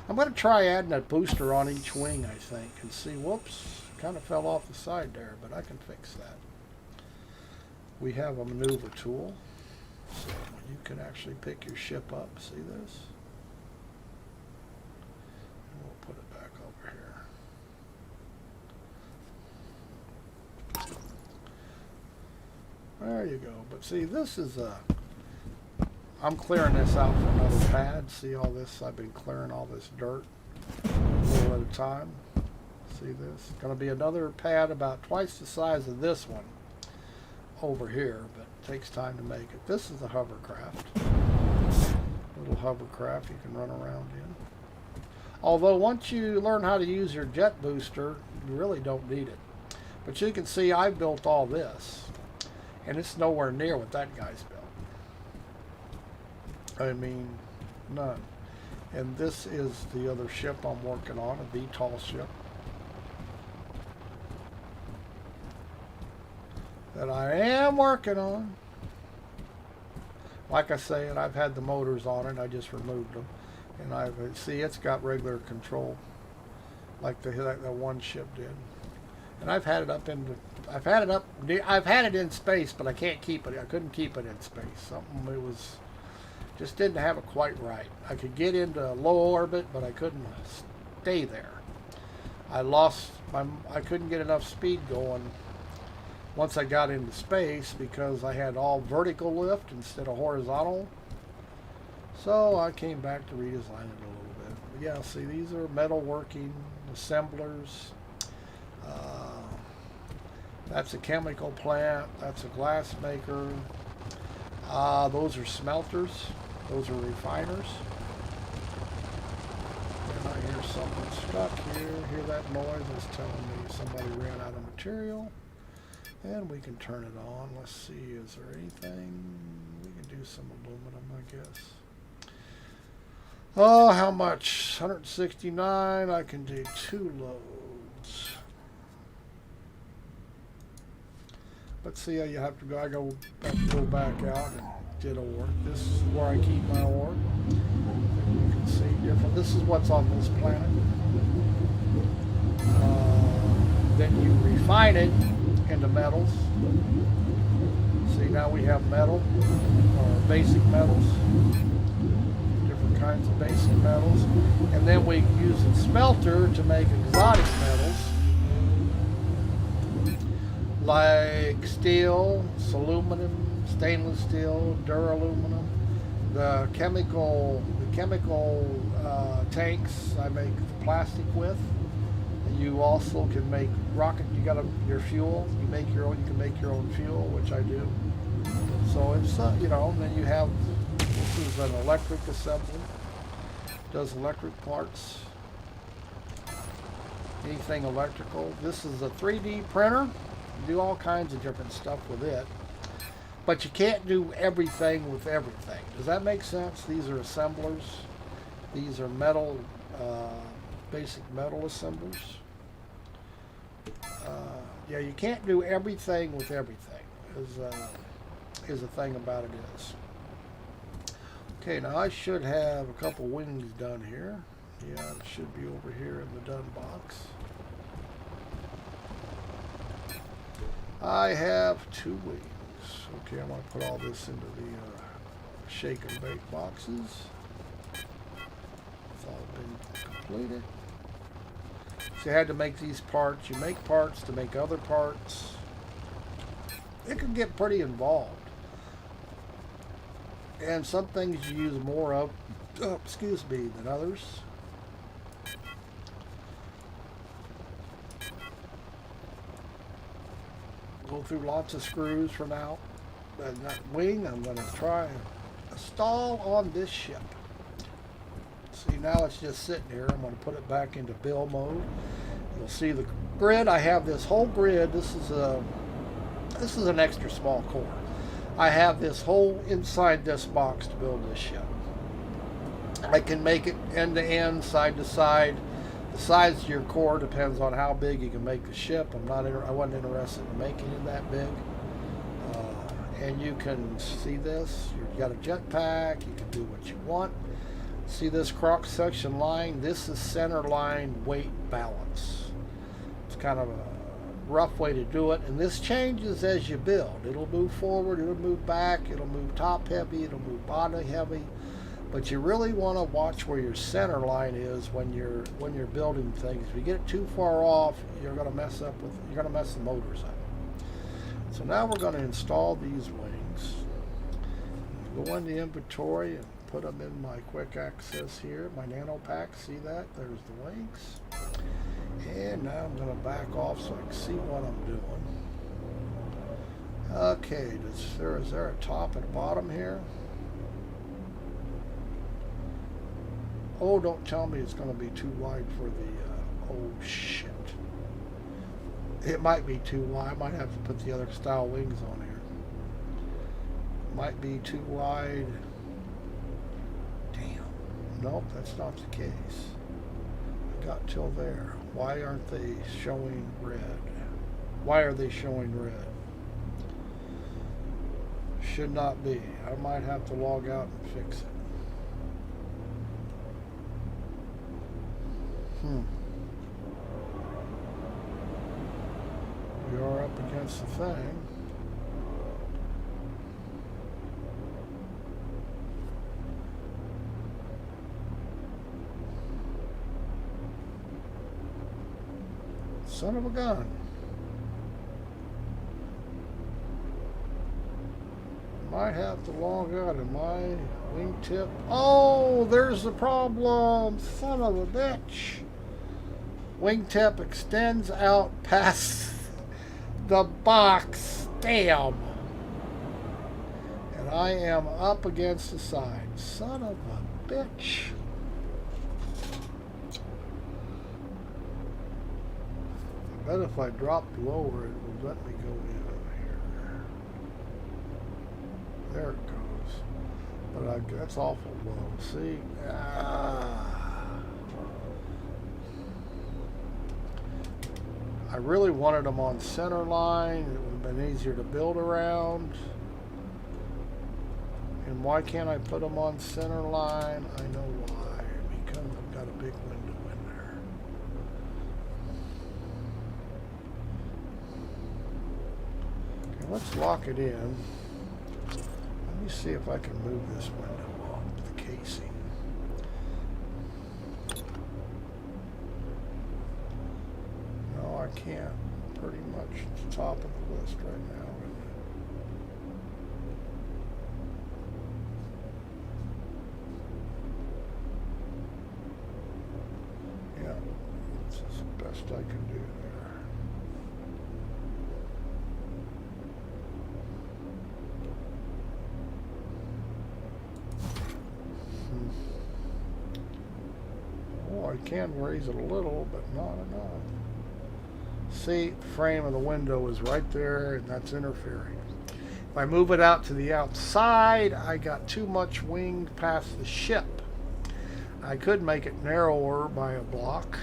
I'm going to try adding a booster on each wing, I think, and see. Whoops. Kind of fell off the side there, but I can fix that. We have a maneuver tool, so you can actually pick your ship up. See this? And we'll put it back over here. There you go. But see, this is I'm clearing this out for another pad. See all this? I've been clearing all this dirt a little at a time. See this? Going to be another pad about twice the size of this one over here, but it takes time to make it. This is a hovercraft. Little hovercraft you can run around in. Although once you learn how to use your jet booster, you really don't need it. But you can see I built all this, and it's nowhere near what that guy's built. I mean, none. And this is the other ship I'm working on, a VTOL ship that I am working on. Like I say, and I've had the motors on it. I just removed them, and I see it's got regular control, like that one ship did. And I've had it up in the, I've had it in space, but I can't keep it. I couldn't keep it in space. Something it was just didn't have it quite right. I could get into low orbit, but I couldn't stay there. I couldn't get enough speed going once I got into space because I had all vertical lift instead of horizontal. So I came back to redesign it a little bit. But yeah, see, these are metalworking assemblers. That's a chemical plant. That's a glass maker. Those are smelters. Those are refiners. And I hear something stuck here. Hear that noise? It's telling me somebody ran out of material. And we can turn it on. Let's see, is there anything? We can do some aluminum, I guess. Oh, how much? 169. I can do 2 loads. Let's see how you have to go. I have to go back out and get ore. This is where I keep my ore. You can see different. This is what's on this planet. Then you refine it into metals. See, now we have metal, or basic metals, different kinds of basic metals, and then we use a smelter to make exotic metals like steel, aluminum, stainless steel, duraluminum, the chemical tanks I make plastic with. You also can make rocket. You got your fuel. You make your own. You can make your own fuel, which I do. So it's you know. And then you have, this is an electric assembly. Does electric parts. Anything electrical. This is a 3D printer. You do all kinds of different stuff with it. But you can't do everything with everything. Does that make sense? These are assemblers. These are metal, basic metal assemblers. Yeah, you can't do everything with everything. Is the thing about it is. Okay, now I should have a couple wings done here. Yeah, it should be over here in the done box. I have 2 wings. Okay, I'm going to put all this into the shake and bake boxes. It's all been completed. So you had to make these parts. You make parts to make other parts. It can get pretty involved. And some things you use more of, than others. Go through lots of screws for now. And that wing, I'm going to try a stall on this ship. See, now it's just sitting here. I'm going to put it back into build mode. You'll see the grid. I have this whole grid. This is an extra small core. I have this whole inside this box to build this ship. I can make it end to end, side to side. The size of your core depends on how big you can make the ship. I wasn't interested in making it that big. And you can see this. You've got a jetpack. You can do what you want. See this cross section line? This is center line weight balance. It's kind of a rough way to do it, and this changes as you build. It'll move forward, it'll move back, it'll move top heavy, it'll move bottom heavy. But you really want to watch where your center line is when you're building things. If you get it too far off, you're going to mess the motors up. So now we're going to install these wings. Go into inventory and put them in my quick access here, my nano pack. See that? There's the wings. And now I'm going to back off so I can see what I'm doing. Okay, is there a top and a bottom here? Oh, don't tell me it's going to be too wide for the, oh shit. It might be too wide. I might have to put the other style wings on here. Might be too wide. Damn. Nope, that's not the case. I got till there. Why aren't they showing red? Why are they showing red? Should not be. I might have to log out and fix it. We are up against the thing. Son of a gun. Might have to log out of my wingtip. Oh, there's the problem. Son of a bitch. Wingtip extends out past the box. Damn. And I am up against the side. Son of a bitch. I bet if I dropped lower, it would let me go in here. There it goes. But that's awful low. See? I really wanted them on center line. It would have been easier to build around. And why can't I put them on center line? I know why. Because I've got a big window in there. Okay, let's lock it in. Let me see if I can move this window off the casing. No, I can't. Pretty much at the top of the list right now. I can raise it a little, but not enough. See, the frame of the window is right there, and that's interfering. If I move it out to the outside, I got too much wing past the ship. I could make it narrower by a block.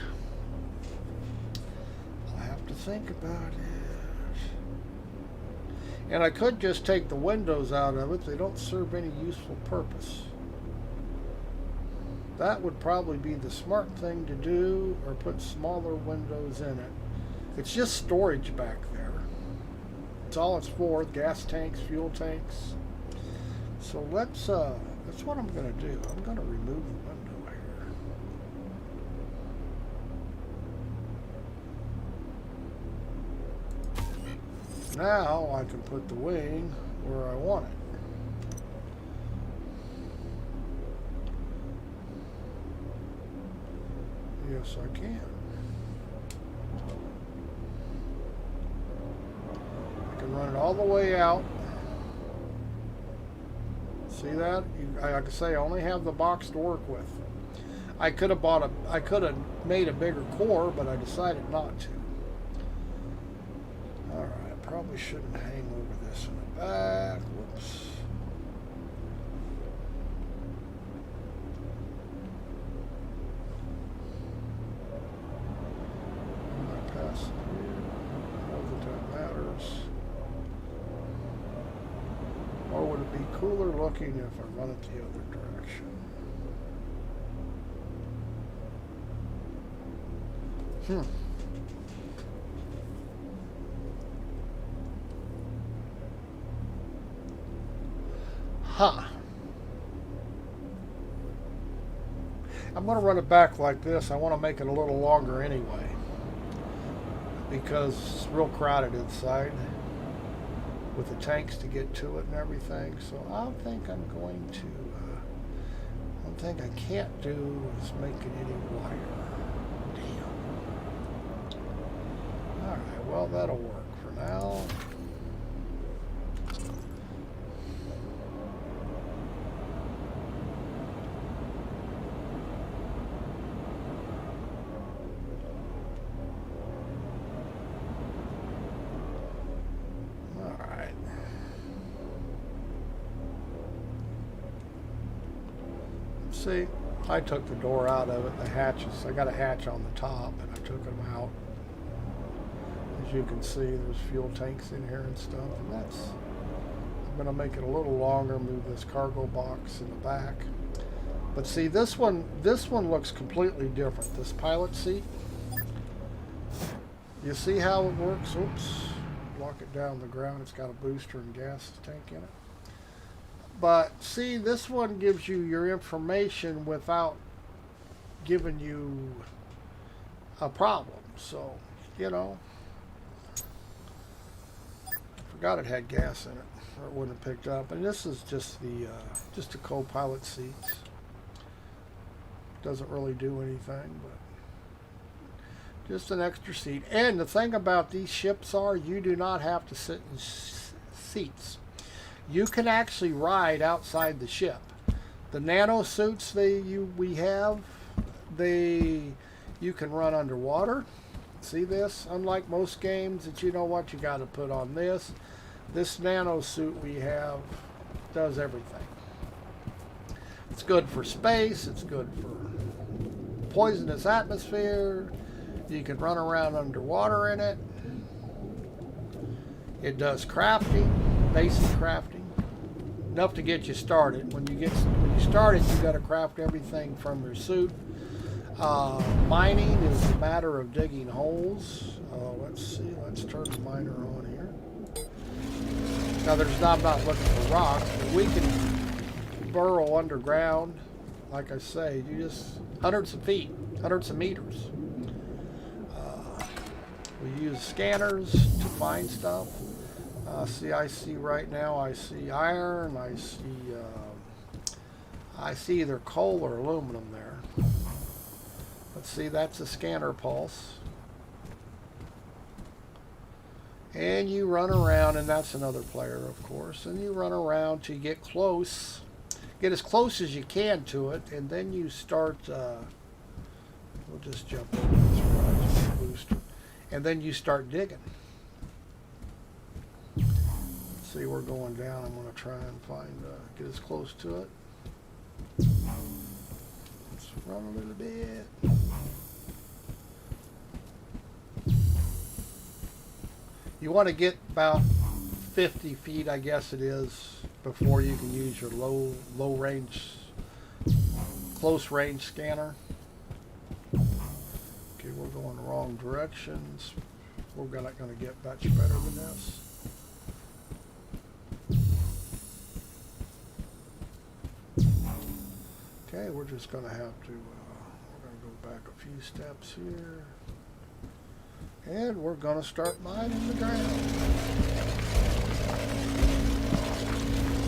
I'll have to think about it. And I could just take the windows out of it. They don't serve any useful purpose. That would probably be the smart thing to do, or put smaller windows in it. It's just storage back there. It's all it's for, gas tanks, fuel tanks. So that's what I'm going to do. I'm going to remove the window here. Now I can put the wing where I want it. Yes, I can. I can run it all the way out. See that? Like I say, I only have the box to work with. I could have made a bigger core, but I decided not to. All right, probably shouldn't hang over this in the back. Whoops. Or would it be cooler looking if I run it the other direction? I'm going to run it back like this. I want to make it a little longer anyway, because it's real crowded inside with the tanks to get to it and everything. So I think I'm going to, one thing I can't do is make it any wider. Damn. Alright, well that'll work for now. See, I took the door out of it, the hatches. I got a hatch on the top, and I took them out. As you can see, there's fuel tanks in here and stuff, and that's, I'm going to make it a little longer, move this cargo box in the back. But see, this one looks completely different, this pilot seat. You see how it works? Oops, block it down the ground. It's got a booster and gas tank in it. But see, this one gives you your information without giving you a problem. So, you know, I forgot it had gas in it, or it wouldn't have picked up. And this is just the co-pilot seats. Doesn't really do anything, but just an extra seat. And the thing about these ships are, you do not have to sit in seats. You can actually ride outside the ship. The nano suits we have, you can run underwater. See this? Unlike most games that you know what you got to put on this. This nano suit we have does everything. It's good for space. It's good for poisonous atmosphere. You can run around underwater in it. It does crafting. Basic crafting, enough to get you started. When you started, you got to craft everything from your suit. Mining is a matter of digging holes. Let's see. Let's turn the miner on here. Now, I'm not looking for rocks, but we can burrow underground. Like I say, you just hundreds of feet, hundreds of meters. We use scanners to find stuff. I see right now, I see iron, I see either coal or aluminum there. Let's see, that's a scanner pulse. And you run around, and that's another player, of course, and you run around till you get close. Get as close as you can to it, and then you start, We'll just jump over this horizontal booster. And then you start digging. See, we're going down. I'm going to try and find, get as close to it. Let's run a little bit. You want to get about 50 feet, I guess it is, before you can use your low range, close range scanner. Okay, we're going the wrong directions. We're not going to get much better than this. Okay, we're just going to have to, we're going to go back a few steps here. And we're going to start mining the ground.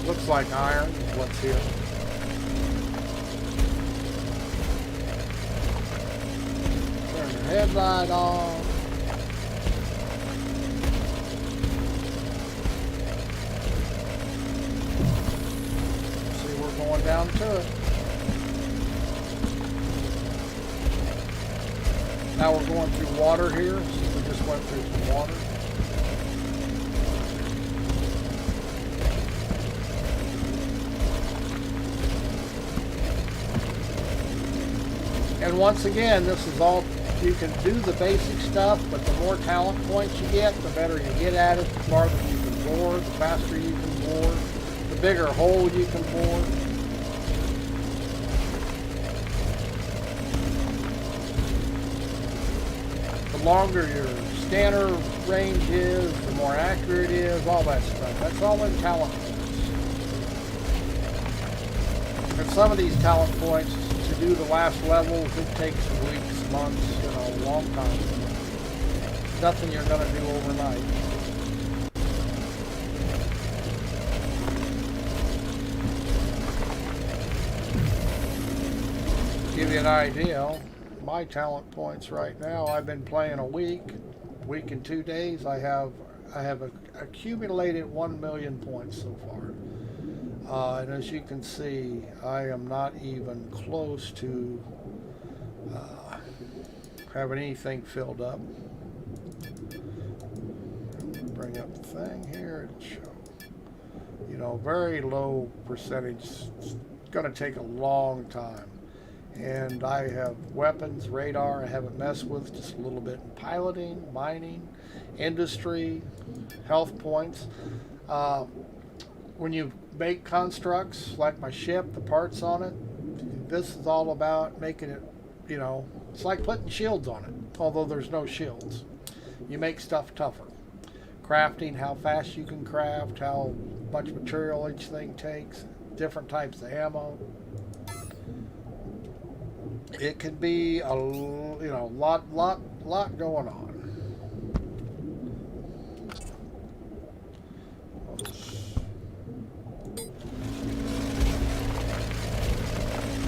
Looks like iron is what's here. Turn the headlight on. See, we're going down to it. Now we're going through water here, so we just went through some water. And once again, this is all, you can do the basic stuff, but the more talent points you get, the better you get at it, the farther you can bore, the faster you can bore, the bigger hole you can bore. The longer your scanner range is, the more accurate it is, all that stuff. That's all in talent points. And some of these talent points, to do the last levels, it takes weeks, months, you know, a long time. Nothing you're going to do overnight. Give you an idea. My talent points right now, I've been playing a week and 2 days. I have accumulated 1 million points so far, and as you can see, I am not even close to having anything filled up. Bring up the thing here and show, you know, very low percentage. It's going to take a long time. And I have weapons, radar I haven't messed with, just a little bit in piloting, mining, industry, health points. When you make constructs, like my ship, the parts on it, this is all about making it, you know, it's like putting shields on it, although there's no shields. You make stuff tougher. Crafting, how fast you can craft, how much material each thing takes, different types of ammo. It could be a, you know, lot going on.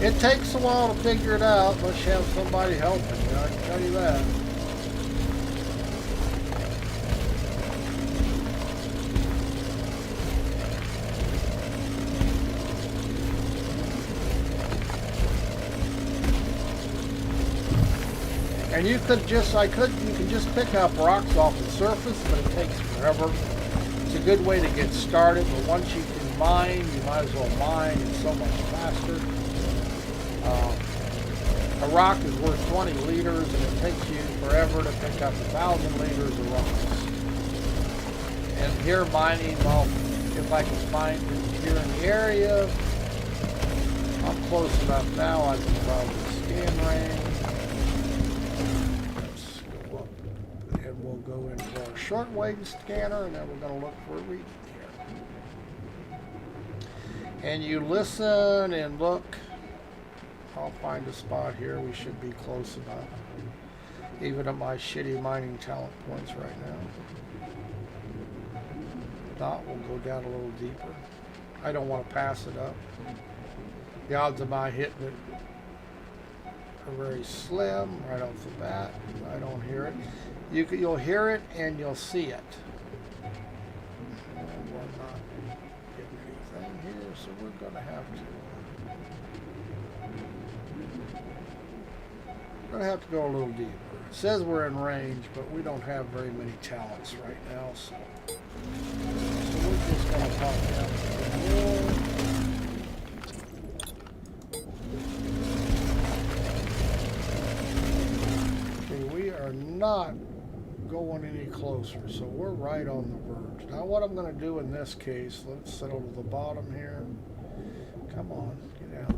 It takes a while to figure it out unless you have somebody helping you, I can tell you that. And you can just pick up rocks off the surface, but it takes forever. It's a good way to get started, but once you can mine, you might as well mine. It's so much faster. A rock is worth 20 liters, and it takes you forever to pick up 1,000 liters of rocks. And here mining, well, if I can find it here in the area, I'm close enough now, I can probably scan range. We'll go into our shortwave scanner, and then we're going to look for a reading here. And you listen and look. I'll find a spot here. We should be close enough. Even at my shitty mining talent points right now. Not, we'll go down a little deeper. I don't want to pass it up. The odds of my hitting it are very slim right off the bat. I don't hear it. You'll hear it and you'll see it. And we're not getting anything here, so we're going to have to. We're gonna have to go a little deeper. It says we're in range, but we don't have very many talents right now, so we're just gonna pop down a little more. Okay, we are not going any closer, so we're right on the verge. Now what I'm gonna do in this case, let's settle to the bottom here. Come on, get out.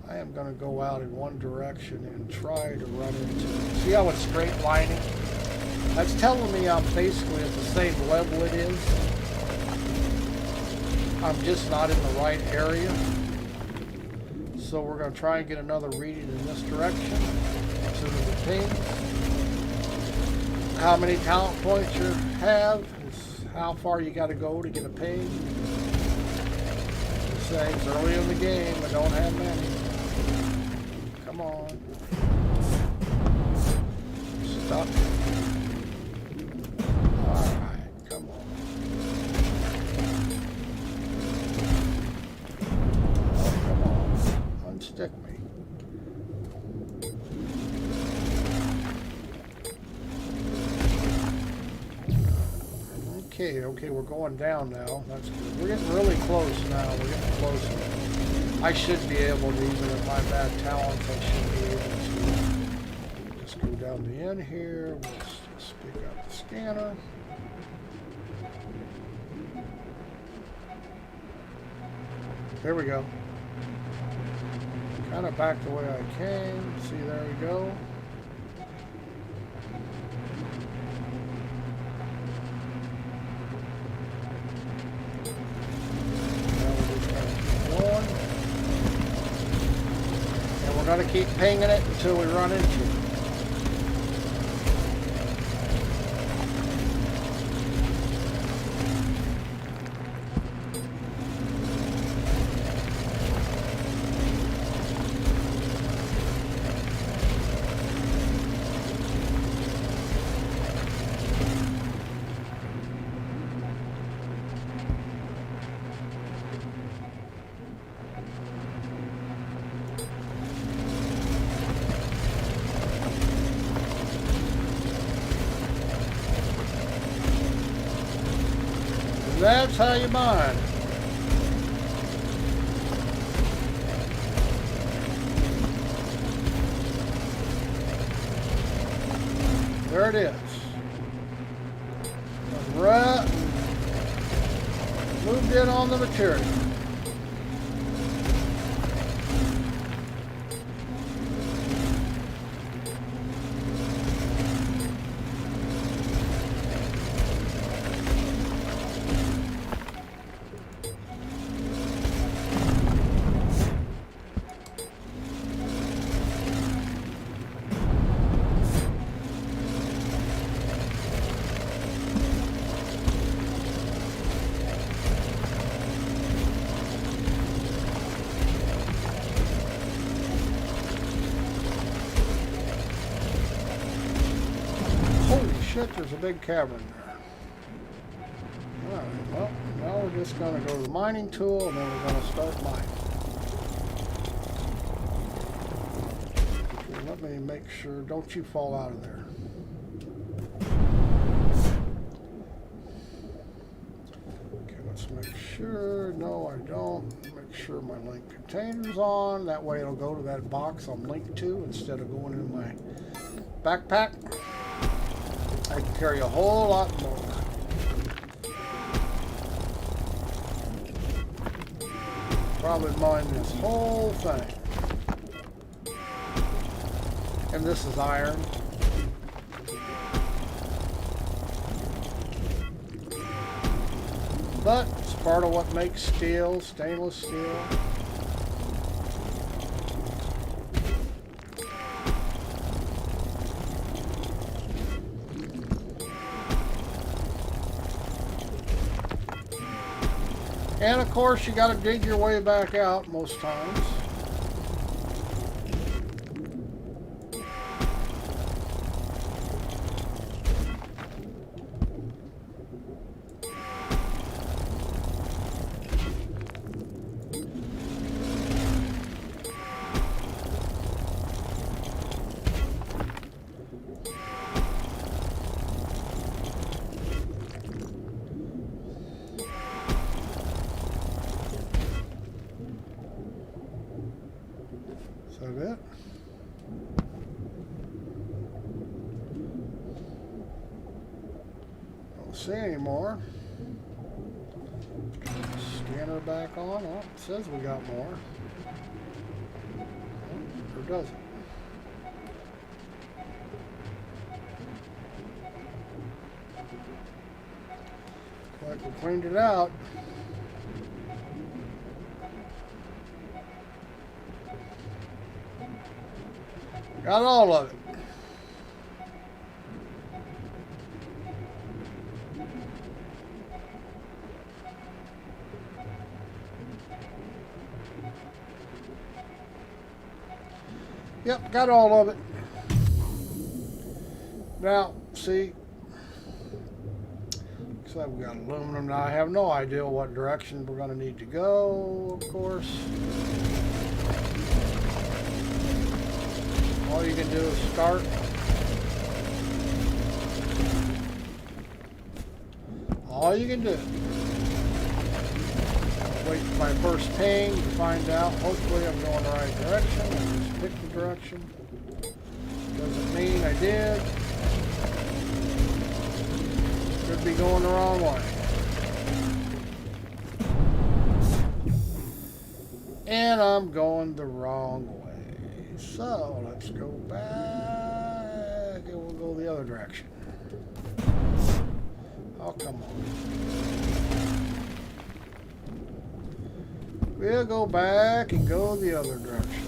I am going to go out in one direction and try to run into it. See how it's straight lining? That's telling me I'm basically at the same level it is. I'm just not in the right area. So we're going to try and get another reading in this direction. As soon as it pings. How many talent points you have is how far you got to go to get a ping. Say it's early in the game, I don't have many. Come on. Stop. Alright, come on. Oh, come on. Unstick me. Okay, we're going down now. That's good. We're getting really close now. We're getting closer. I should be able to, even at my bad talents, I should be able to just go down the end here. We'll just pick up the scanner. There we go. Kind of back the way I came. See, there we go. We're going to keep pinging it until we run into it. That's how you mine. There it is. Right. Moved in on the material. There's a big cavern there. Alright, well, now we're just going to go to the mining tool and then we're going to start mining. Okay, let me make sure, don't you fall out of there. Okay, let's make sure, no I don't. Make sure my link container's on, that way it'll go to that box I'm linked to instead of going in my backpack. I can carry a whole lot more. Probably mine this whole thing. And this is iron. But it's part of what makes steel, stainless steel. And of course, you got to dig your way back out most times. see anymore. Scanner back on. Oh, it says we got more. Or does it? Like we cleaned it out. Got all of it. Yep, got all of it. Now, see, looks like we got aluminum. Now, I have no idea what direction we're going to need to go, of course. All you can do is start. All you can do. Wait for my first ping to find out. Hopefully I'm going the right direction. I just picked the direction. Doesn't mean I did. Could be going the wrong way. And I'm going the wrong way. So let's go back and we'll go the other direction. Oh, come on. We'll go back and go the other direction.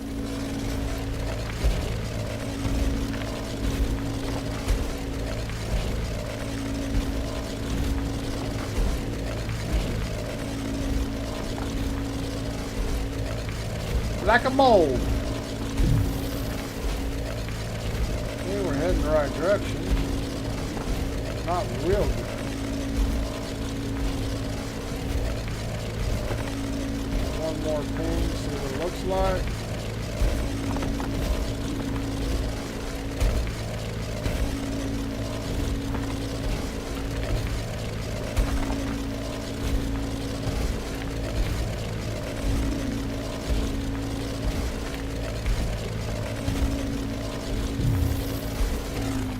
Like a mole. Okay, we're heading the right direction. Not real good. One more ping, see what it looks like.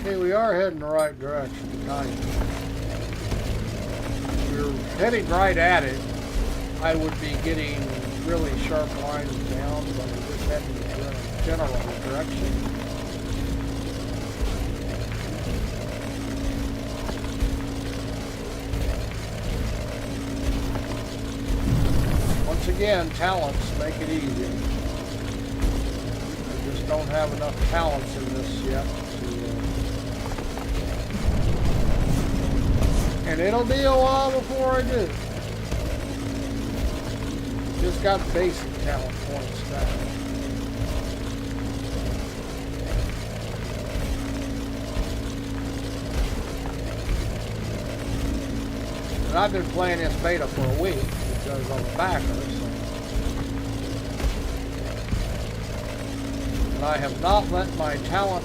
Okay, we are heading the right direction, kind of. We're heading right at it. I would be getting really sharp lines down, but we're just heading in a general direction. Once again, talents make it easier. I just don't have enough talents in this yet to, and it'll be a while before I do. Just got basic talent points now. And I've been playing this beta for a week because I'm a backer, so. And I have not let my talent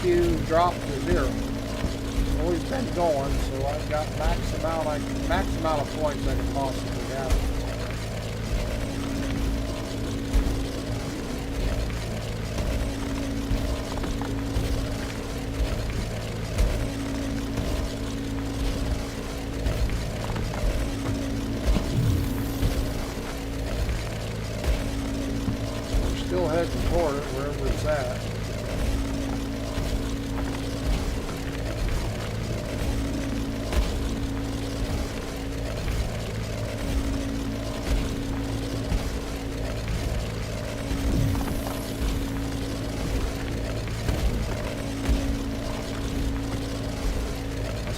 queue drop to 0. It's always been going, so I've got max amount of points I can possibly have. Still heading toward it, wherever it's at.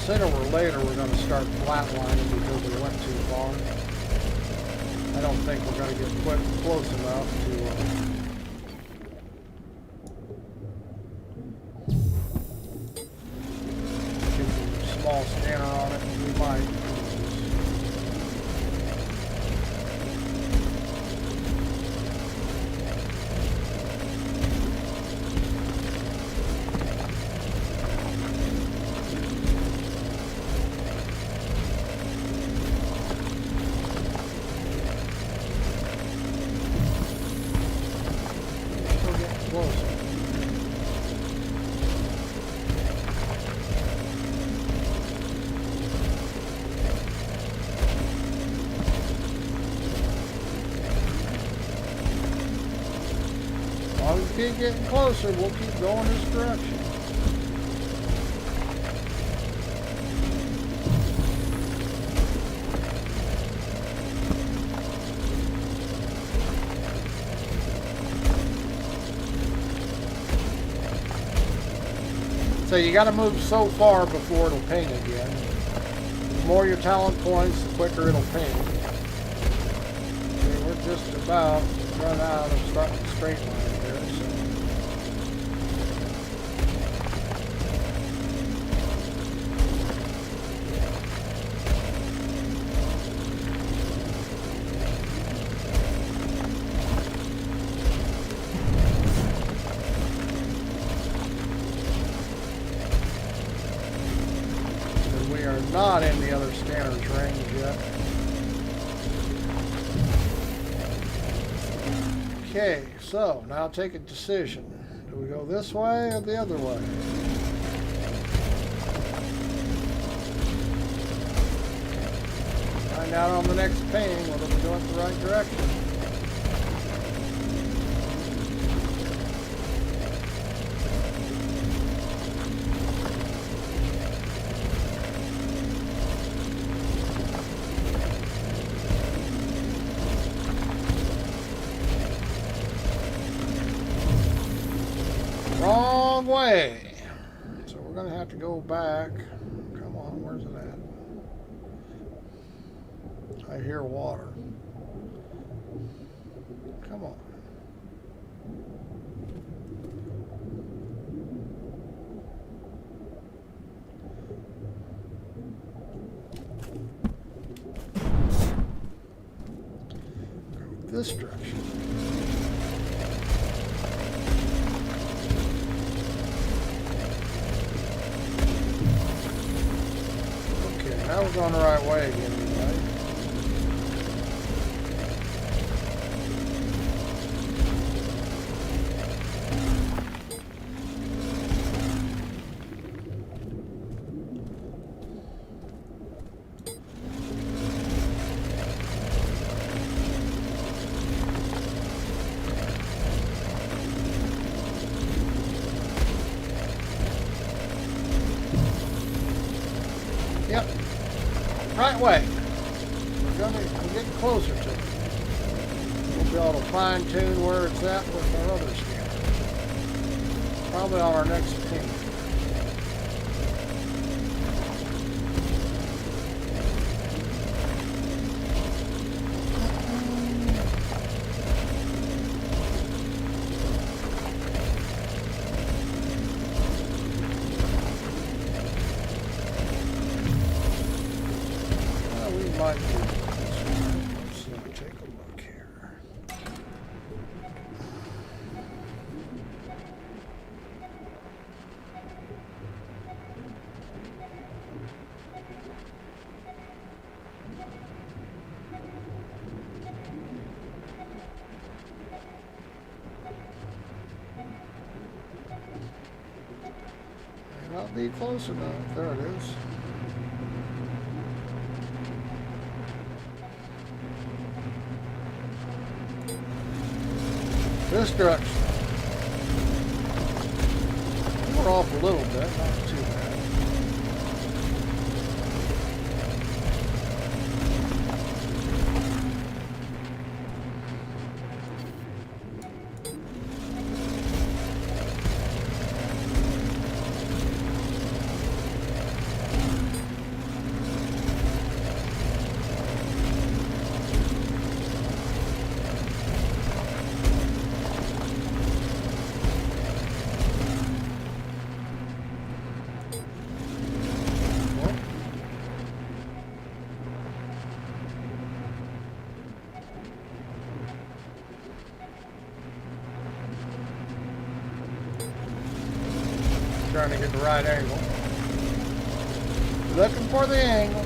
Sooner or later, we're going to start flatlining because we went too far. I don't think we're going to get close enough to get the small scanner on it. We might. long as you keep getting closer, we'll keep going this direction. So you got to move so far before it'll ping again. The more your talent points, the quicker it'll ping. Okay, we're just about run out of starting the straight line here. So. Not in the other scanner's range yet. Okay, so now take a decision. Do we go this way or the other way? Find out on the next ping whether we're going the right direction. Wrong way. So we're going to have to go back. Come on, where's it at? I hear water. Come on. Go this direction. Now we're going the right way again, anyway. Yep. Right way. We're getting closer to it. We'll be able to fine tune where it's at with our other scanner. Probably on our next ping. Might be. Let's take a look here. May not be close enough. There it is. This direction. We're off a little bit, not too bad. Trying to get the right angle. Looking for the angle.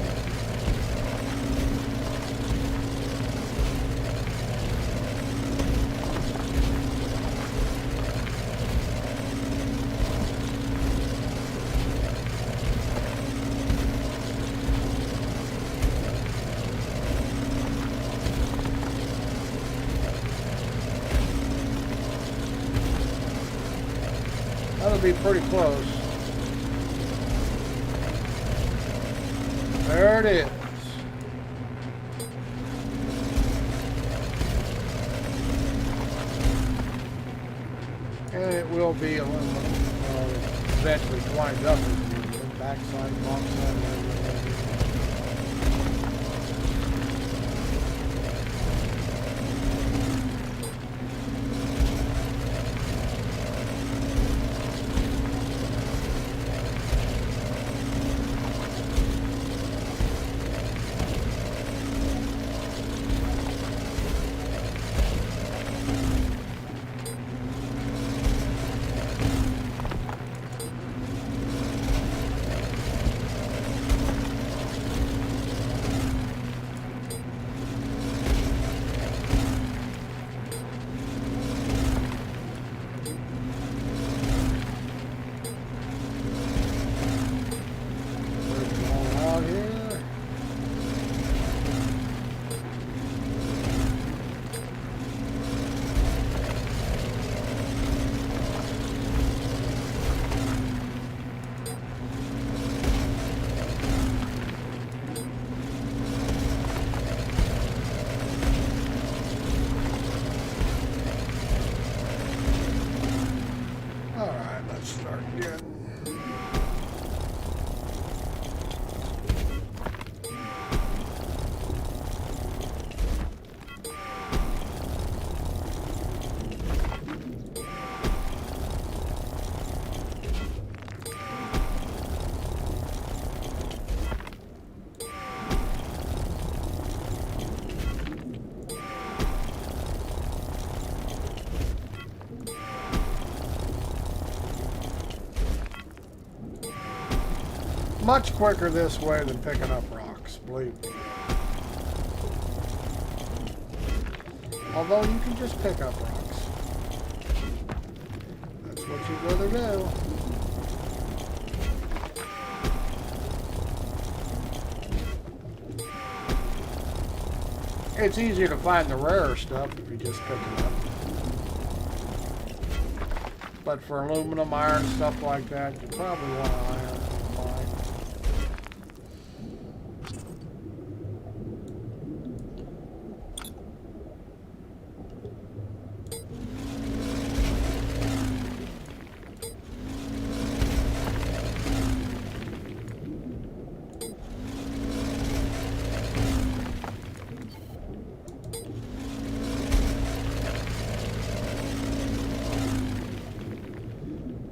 That'll be pretty close. There it is. And it will be aluminum. Eventually wind up as aluminum. Backside, bauxite, and everything. Start again. Much quicker this way than picking up rocks, believe me. Although you can just pick up rocks. That's what you'd rather do. It's easier to find the rarer stuff if you just pick it up. But for aluminum, iron, stuff like that, you probably want iron.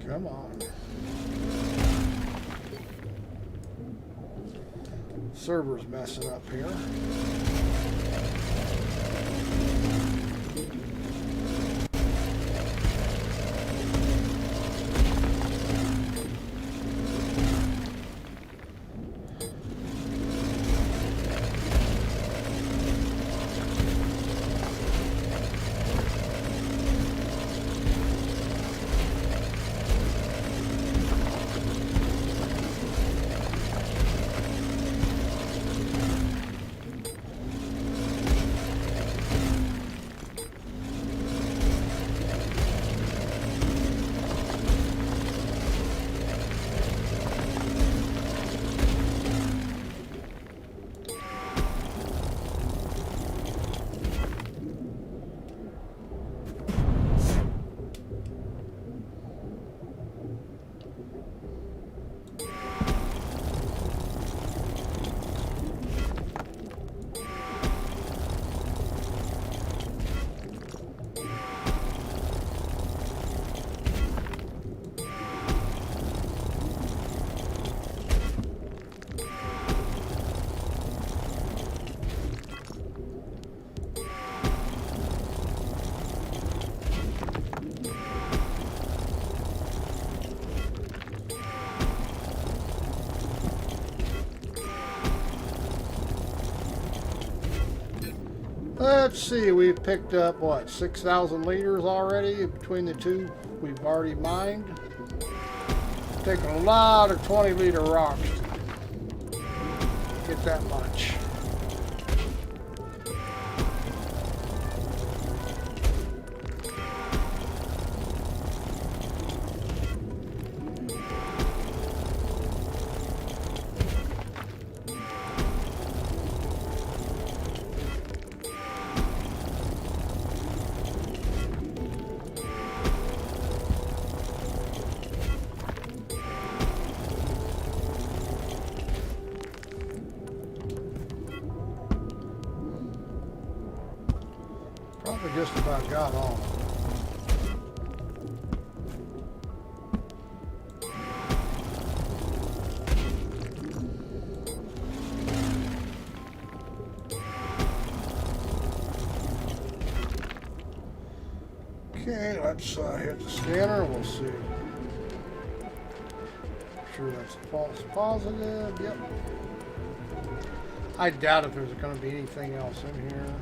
Come on. Server's messing up here. Let's see, we've picked up, what, 6,000 liters already between the two we've already mined. Taking a lot of 20-liter rocks to get that much. Probably just about got all of them. Okay, let's hit the scanner. We'll see. Sure that's a false positive. Yep. I doubt if there's going to be anything else in here.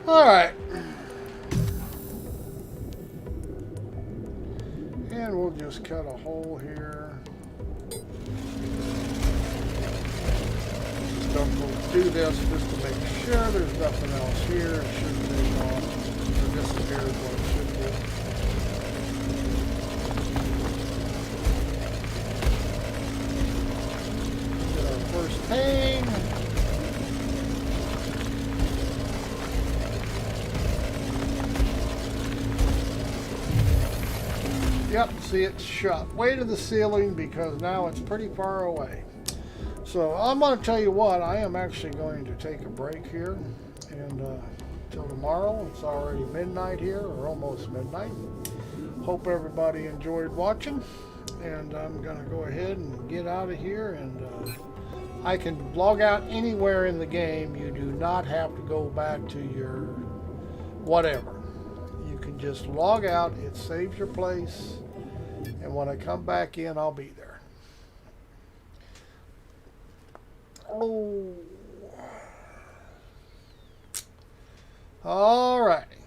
All right. And we'll just cut a hole here. Don't go do this just to make sure there's nothing else here. It should be off or disappears what it should be. Get our first pane. Yep, see it's shut way to the ceiling because now it's pretty far away. So I'm going to tell you what, I am actually going to take a break here and till tomorrow. It's already midnight here, or almost midnight. Hope everybody enjoyed watching, and I'm going to go ahead and get out of here, and I can log out anywhere in the game. You do not have to go back to your whatever. You can just log out, it saves your place, and when I come back in, I'll be there. Oh.